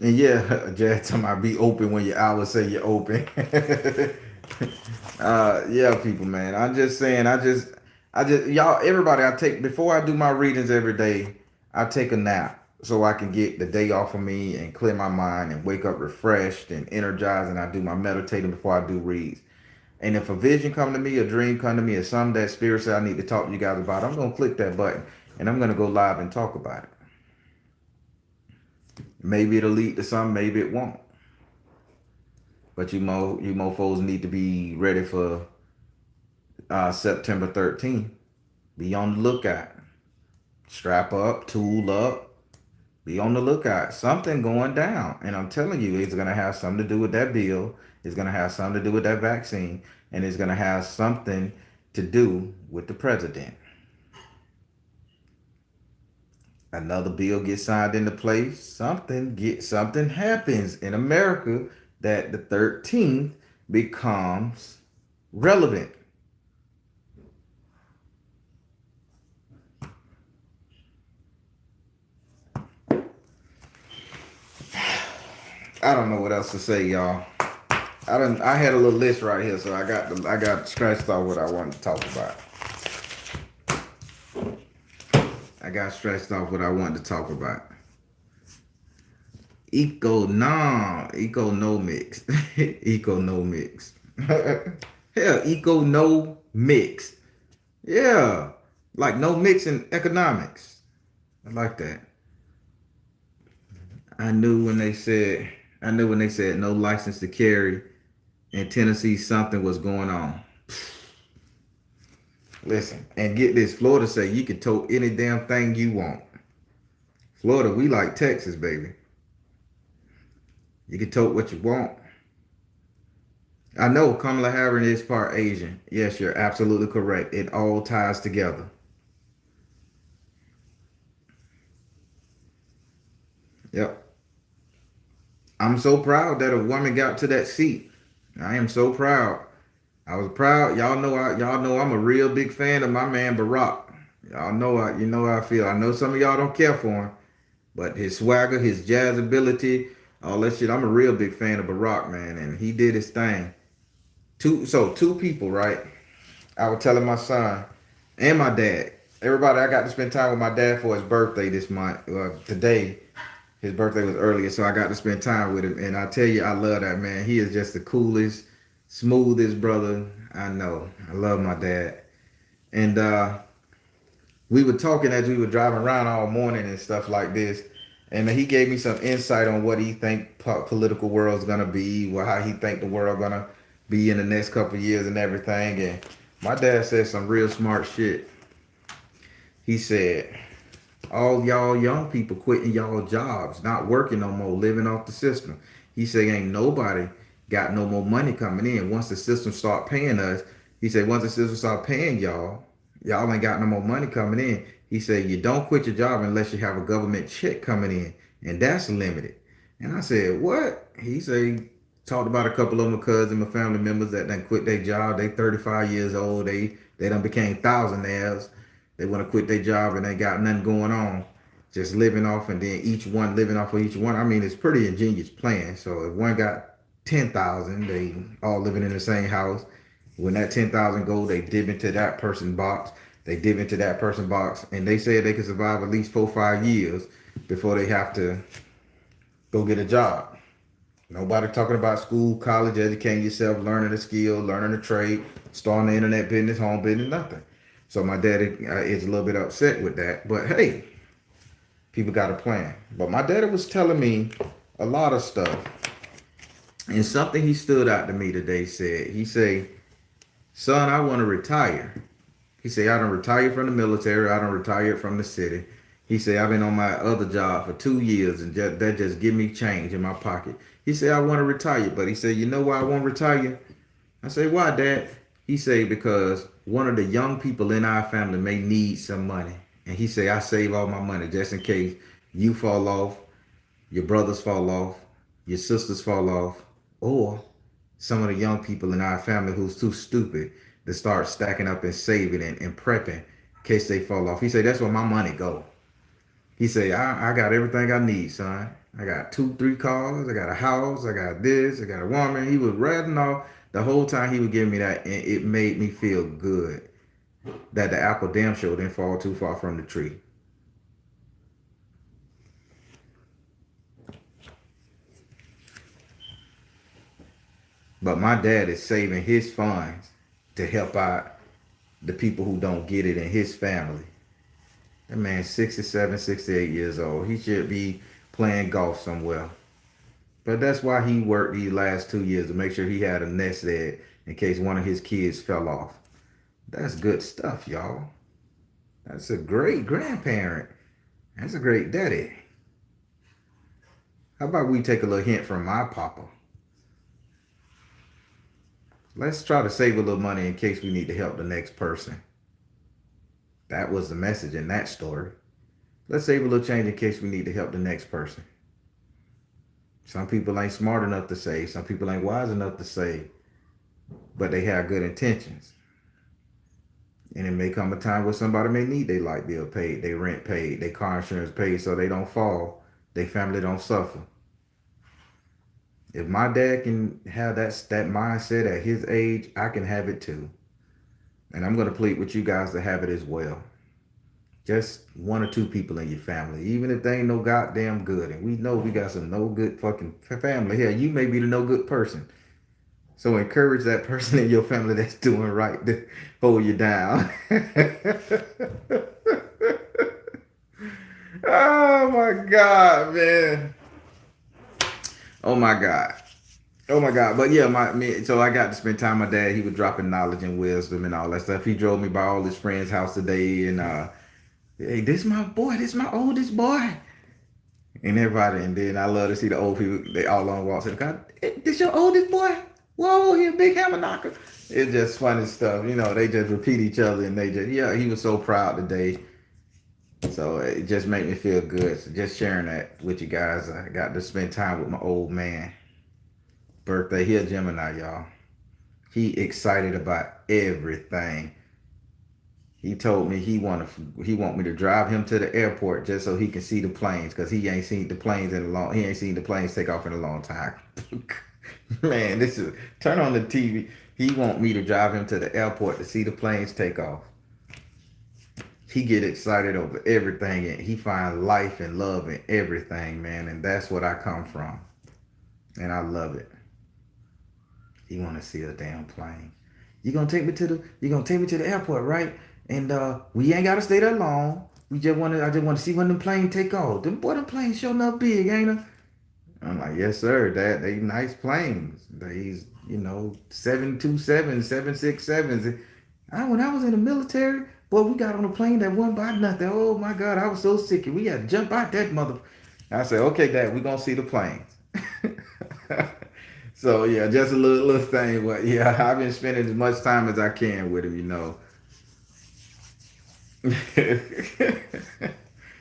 And yeah, Jad, talking about be open when your hours say you're open. Yeah, people, man. I'm just saying, y'all, everybody, I take, before I do my readings every day, I take a nap so I can get the day off of me and clear my mind and wake up refreshed and energized. And I do my meditating before I do reads. And if a vision come to me, a dream come to me, or something that spirit said I need to talk to you guys about, I'm gonna click that button and I'm gonna go live and talk about it. Maybe it'll lead to something, maybe it won't. But you mofos need to be ready for September 13th. Be on the lookout. Strap up, tool up, be on the lookout. Something going down. And I'm telling you, it's gonna have something to do with that bill. It's gonna have something to do with that vaccine. And it's gonna have something to do with the president. Another bill gets signed into place. Something happens in America that the 13th becomes relevant. I don't know what else to say, y'all. I had a little list right here, so I got scratched off what I wanted to talk about. I got stretched off what I wanted to talk about. Economics. Economics. Hell, economics. Yeah. Like no mix in economics. I like that. I knew when they said no license to carry in Tennessee, something was going on. Listen, and get this, Florida say you can tote any damn thing you want. Florida, we like Texas, baby. You can tote what you want. I know Kamala Harris is part Asian. Yes, you're absolutely correct. It all ties together. Yep. I'm so proud that a woman got to that seat. I am so proud. I was proud. Y'all know I'm a real big fan of my man Barack. Y'all know you know how I feel. I know some of y'all don't care for him, but his swagger, his jazz ability, all that shit. I'm a real big fan of Barack, man, and he did his thing. Two people, right? I was telling my son and my dad. Everybody, I got to spend time with my dad for his birthday this month. Today, his birthday was earlier, so I got to spend time with him. And I tell you, I love that man. He is just the coolest, smoothest brother I know. I love my dad. And we were talking as we were driving around all morning and stuff like this. And he gave me some insight on what he think political world's gonna be, how he think the world gonna be in the next couple of years and everything. And my dad said some real smart shit. He said, all y'all young people quitting y'all jobs, not working no more, living off the system. He said, ain't nobody got no more money coming in. Once the system start paying us, he said, once the system start paying y'all ain't got no more money coming in. He said, you don't quit your job unless you have a government check coming in, and that's limited. And I said, what? He said, talked about a couple of my cousins, my family members that done quit their job. They 35 years old. They done became thousandaires. They want to quit their job and they got nothing going on. Just living off, and then each one living off of each one. I mean, it's pretty ingenious plan. So if one got 10,000, they all living in the same house. When that 10,000 go, they dip into that person's box. They dip into that person's box, and they said they could survive at least 4 or 5 years before they have to go get a job. Nobody talking about school, college, educating yourself, learning a skill, learning a trade, starting an internet business, home business, nothing. So my daddy is a little bit upset with that. But hey, people got a plan. But my daddy was telling me a lot of stuff. And something he stood out to me today he said, son, I want to retire. He said, I done retired from the military. I done retired from the city. He said, I've been on my other job for 2 years and that just give me change in my pocket. He said, I want to retire. But he said, you know why I won't retire? I say, why, Dad? He say, because one of the young people in our family may need some money. And he say, I save all my money just in case you fall off, your brothers fall off, your sisters fall off, or some of the young people in our family who's too stupid to start stacking up and saving and prepping in case they fall off. He say, that's where my money go. He say, I got everything I need, son. I got 2, 3 cars. I got a house. I got this. I got a woman. He was ratting off the whole time he was giving me that, and it made me feel good that the apple damn sure didn't fall too far from the tree. But my dad is saving his funds to help out the people who don't get it in his family. That man's 67, 68 years old. He should be playing golf somewhere. But that's why he worked these last 2 years to make sure he had a nest egg in case one of his kids fell off. That's good stuff, y'all. That's a great grandparent. That's a great daddy. How about we take a little hint from my papa? Let's try to save a little money in case we need to help the next person. That was the message in that story. Let's save a little change in case we need to help the next person. Some people ain't smart enough to save. Some people ain't wise enough to save. But they have good intentions. And it may come a time where somebody may need their light bill paid, their rent paid, their car insurance paid so they don't fall, their family don't suffer. If my dad can have that mindset at his age, I can have it too. And I'm going to plead with you guys to have it as well. Just 1 or 2 people in your family, even if they ain't no goddamn good. And we know we got some no good fucking family here. You may be the no good person. So encourage that person in your family that's doing right to hold you down. Oh my God, man. Oh my God. Oh my God. But yeah, so I got to spend time with my dad. He was dropping knowledge and wisdom and all that stuff. He drove me by all his friends' house today and hey, this my boy, this my oldest boy. And everybody, and then I love to see the old people, they all on walks in the car. This your oldest boy? Whoa, he a big hammer knocker. It's just funny stuff. You know, they just repeat each other and they just, yeah, he was so proud today. So it just made me feel good. So just sharing that with you guys. I got to spend time with my old man. Birthday, he a Gemini, y'all. He excited about everything. He told me he want me to drive him to the airport just so he can see the planes because he ain't seen the planes take off in a long time. Man, this is turn on the TV. He want me to drive him to the airport to see the planes take off. He get excited over everything and he find life and love in everything, man. And that's what I come from. And I love it. He want to see a damn plane. You're gonna take me to the airport, right? And we ain't gotta stay that long. I just want to see when the plane take off. Them planes sure enough big, ain't they? I'm like, yes, sir. They nice planes. These, 727, 767s. When I was in the military, boy, we got on a plane that wasn't by nothing. Oh my God, I was so sick. We had to jump out that mother. I said, okay, Dad, we gonna see the planes. So yeah, just a little thing. But yeah, I've been spending as much time as I can with him,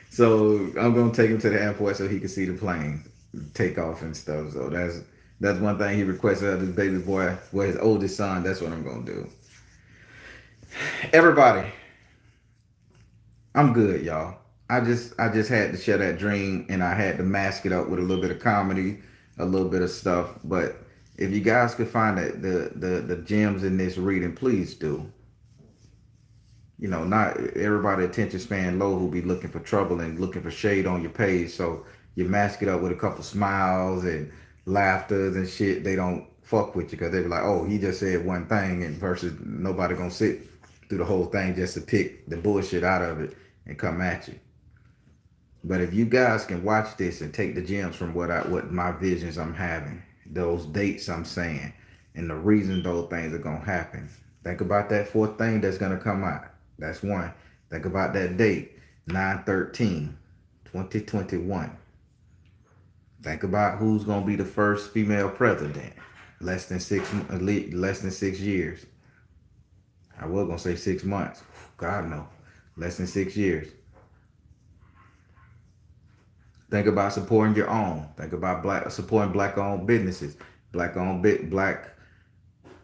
So I'm gonna take him to the airport so he can see the plane take off and stuff. So that's one thing he requested of his baby boy, well, his oldest son. That's what I'm gonna do. Everybody, I'm good, y'all. I just had to share that dream, and I had to mask it up with a little bit of comedy, a little bit of stuff. But if you guys could find the gems in this reading, please do. Not everybody attention span low who be looking for trouble and looking for shade on your page. So you mask it up with a couple smiles and laughters and shit. They don't fuck with you because they be like, oh, he just said one thing, and versus nobody gonna sit through the whole thing just to pick the bullshit out of it and come at you. But if you guys can watch this and take the gems from what my visions I'm having, those dates I'm saying, and the reason those things are gonna happen. Think about that fourth thing that's gonna come out. That's one. Think about that date, 9/13/2021. Think about who's gonna be the first female president. Less than 6 years. I was gonna say 6 months. God no. Less than 6 years. Think about supporting your own. Think about supporting black-owned businesses, black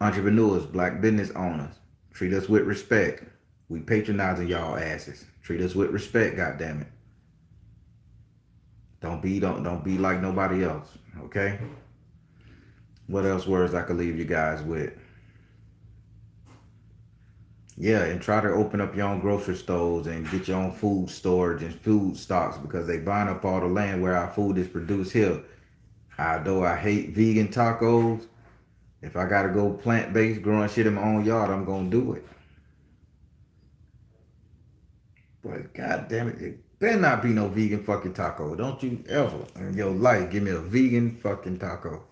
entrepreneurs, black business owners. Treat us with respect. We patronizing y'all asses. Treat us with respect, goddammit. Don't be like nobody else. Okay? What else words I could leave you guys with? Yeah, and try to open up your own grocery stores and get your own food storage and food stocks because they buying up all the land where our food is produced here. Although I hate vegan tacos, if I gotta go plant-based growing shit in my own yard, I'm gonna do it. But god damn it better not be no vegan fucking taco. Don't you ever in your life give me a vegan fucking taco.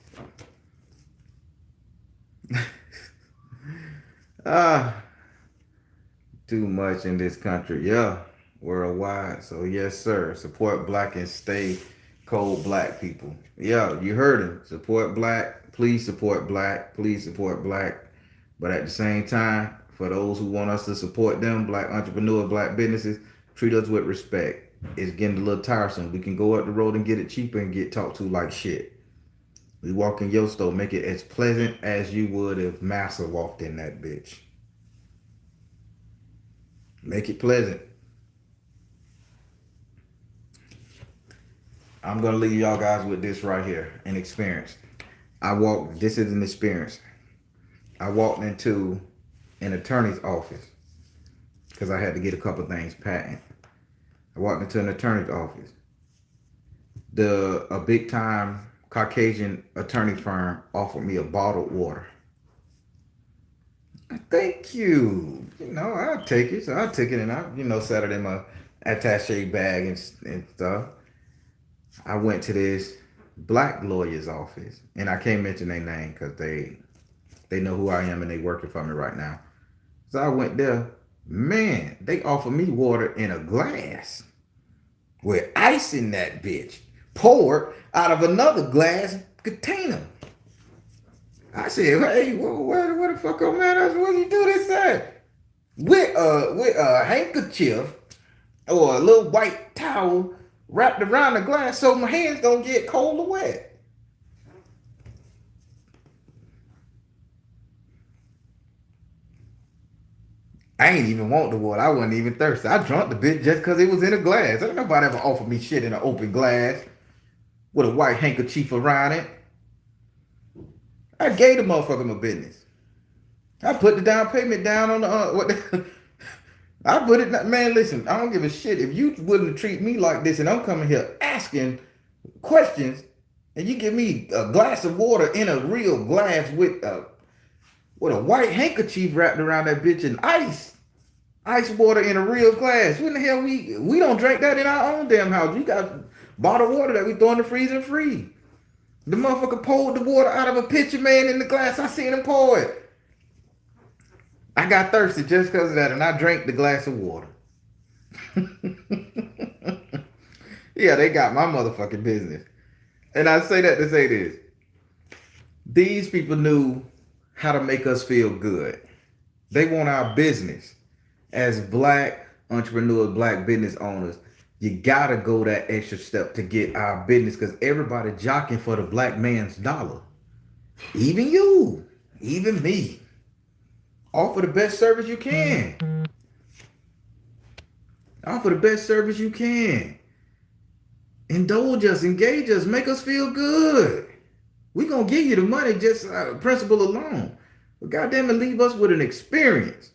Ah, too much in this country. Yeah, worldwide. So yes, sir. Support black and stay cold black people. Yeah, you heard him. Support black. Please support black. Please support black. But at the same time, for those who want us to support them, black entrepreneurs, black businesses, treat us with respect. It's getting a little tiresome. We can go up the road and get it cheaper and get talked to like shit. We walk in your store, make it as pleasant as you would if Massa walked in that bitch. Make it pleasant. I'm gonna leave y'all guys with this right here, an experience. This is an experience. I walked into an attorney's office because I had to get a couple things patent. I walked into an attorney's office. A big time Caucasian attorney firm offered me a bottled water. Thank you. I'll take it. So I took it and I, set it in my attaché bag and stuff. I went to this black lawyer's office, and I can't mention their name because they know who I am and they working for me right now. So I went there. Man, they offered me water in a glass with ice in that bitch, poured out of another glass container. I said, hey, where the fuck S.O.LMatters? What you do this at? With a handkerchief or a little white towel wrapped around the glass so my hands don't get cold or wet. I ain't even want the water. I wasn't even thirsty. I drank the bitch just because it was in a glass. Ain't nobody ever offered me shit in an open glass with a white handkerchief around it. I gave the motherfucker my business. I put the down payment down on the I put it. Man, listen, I don't give a shit if you wouldn't treat me like this, and I'm coming here asking questions, and you give me a glass of water in a real glass with a white handkerchief wrapped around that bitch and ice water in a real glass. When the hell we don't drink that in our own damn house? We got bottled water that we throw in the freezer free. The motherfucker poured the water out of a pitcher, man, in the glass. I seen him pour it. I got thirsty just because of that, and I drank the glass of water. Yeah, they got my motherfucking business. And I say that to say this. These people knew how to make us feel good. They want our business. As black entrepreneurs, black business owners, you gotta go that extra step to get our business because everybody jockeying for the black man's dollar. Even you, even me. Offer the best service you can. Offer the best service you can. Indulge us, engage us, make us feel good. We're going to give you the money just principle alone. But goddamn it, leave us with an experience.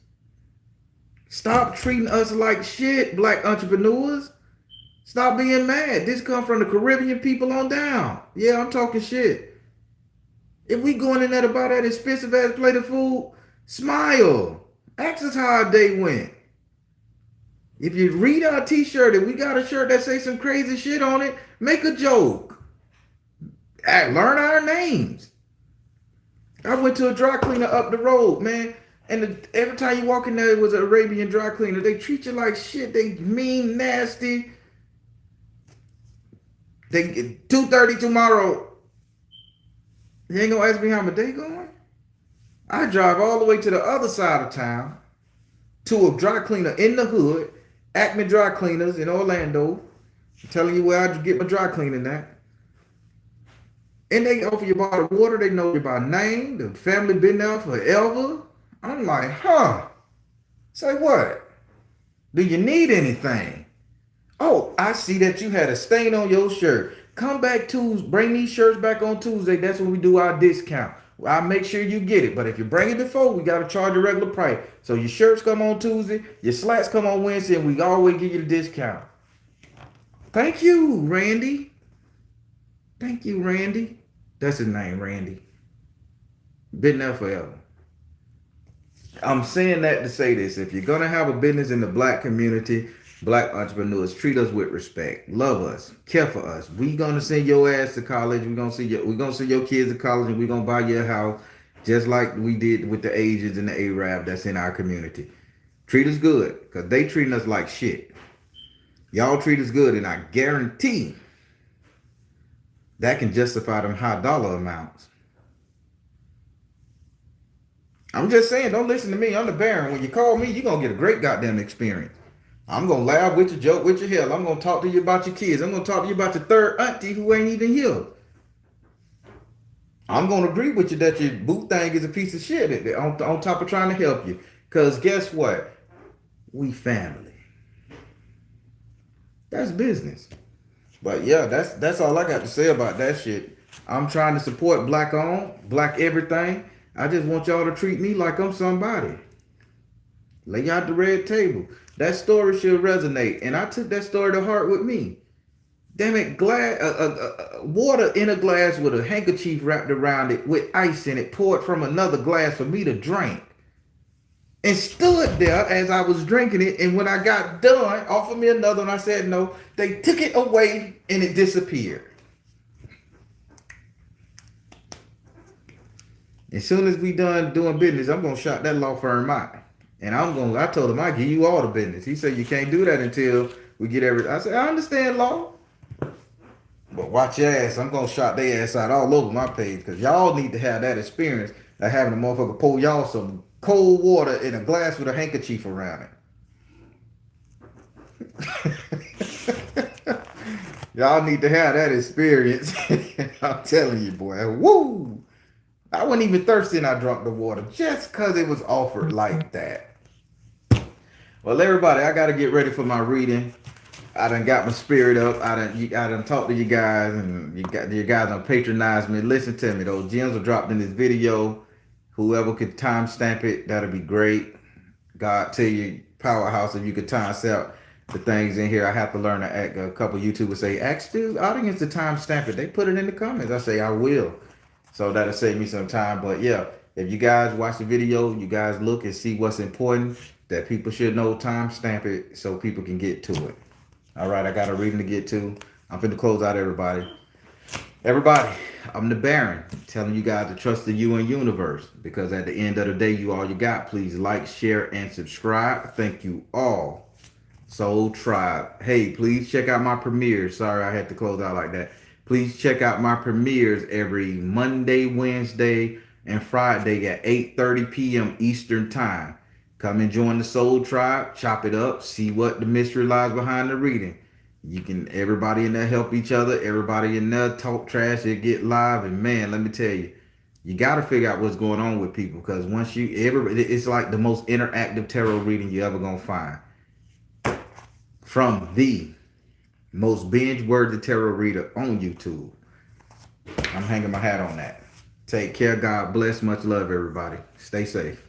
Stop treating us like shit, black entrepreneurs. Stop being mad. This come from the Caribbean people on down. Yeah, I'm talking shit. If we going in there to buy that expensive ass plate of food, smile. Ask us how our day went. If you read our t-shirt and we got a shirt that say some crazy shit on it, make a joke. Learn our names. I went to a dry cleaner up the road, man. And every time you walk in there, it was an Arabian dry cleaner. They treat you like shit. They mean, nasty. They 2:30 tomorrow. You ain't gonna ask me how my day going? I drive all the way to the other side of town to a dry cleaner in the hood, Acme Dry Cleaners in Orlando. I'm telling you where I get my dry cleaning at. And they offer you bottled water. They know you by name. The family been there forever. I'm like, huh? Say what? Do you need anything? Oh, I see that you had a stain on your shirt. Come back Tuesday. Bring these shirts back on Tuesday. That's when we do our discount. I'll make sure you get it. But if you bring it before, we got to charge a regular price. So your shirts come on Tuesday, your slacks come on Wednesday, and we always give you the discount. Thank you, Randy. Thank you, Randy. That's his name, Randy. Been there forever. I'm saying that to say this. If you're going to have a business in the black community, black entrepreneurs, treat us with respect. Love us. Care for us. We going to send your ass to college. We're going to send your kids to college, and we're going to buy you a house just like we did with the Asians and the Arab that's in our community. Treat us good because they treating us like shit. Y'all treat us good, and I guarantee that can justify them high dollar amounts. I'm just saying, don't listen to me. I'm the Baron. When you call me, you're going to get a great goddamn experience. I'm going to laugh with you, joke with you, hell. I'm going to talk to you about your kids. I'm going to talk to you about your third auntie who ain't even here. I'm going to agree with you that your boo thing is a piece of shit on top of trying to help you. Because guess what? We family. That's business. But yeah, that's all I got to say about that shit. I'm trying to support black owned, black everything. I just want y'all to treat me like I'm somebody. Lay out the red table. That story should resonate. And I took that story to heart with me. Damn it, water in a glass with a handkerchief wrapped around it with ice in it, poured from another glass for me to drink. And stood there as I was drinking it. And when I got done, offered me another and I said no. They took it away and it disappeared. As soon as we done doing business, I'm gonna shout that law firm out. And I told him I give you all the business. He said you can't do that until we get everything. I said, I understand law. But watch your ass. I'm gonna shout their ass out all over my page because y'all need to have that experience of having a motherfucker pour y'all some cold water in a glass with a handkerchief around it. Y'all need to have that experience. I'm telling you, boy. Woo! I wasn't even thirsty and I drank the water just because it was offered like that. Well, everybody, I got to get ready for my reading. I done got my spirit up. I done talked to you guys and you guys done patronized me. Listen to me. Those gems are dropped in this video. Whoever could timestamp it, that'll be great. God tell you, Powerhouse, if you could time stamp the things in here. I have to learn to act. A couple YouTubers say, ask the audience to timestamp it. They put it in the comments. I say, I will. So that'll save me some time. But yeah, if you guys watch the video, you guys look and see what's important that people should know, timestamp it so people can get to it. All right, I got a reading to get to. I'm finna close out everybody. Everybody, I'm the Baron telling you guys to trust the UN universe because at the end of the day, you all you got. Please like, share, and subscribe. Thank you all. Soul Tribe. Hey, please check out my premieres. Sorry, I had to close out like that. Please check out my premieres every Monday, Wednesday, and Friday at 8:30 p.m. Eastern Time. Come and join the Soul Tribe, chop it up, see what the mystery lies behind the reading. You can, everybody in there help each other. Everybody in there talk trash, it get live. And man, let me tell you, you got to figure out what's going on with people because once it's like the most interactive tarot reading you ever going to find. From the most binge-worthy tarot reader on YouTube. I'm hanging my hat on that. Take care. God bless. Much love, everybody. Stay safe.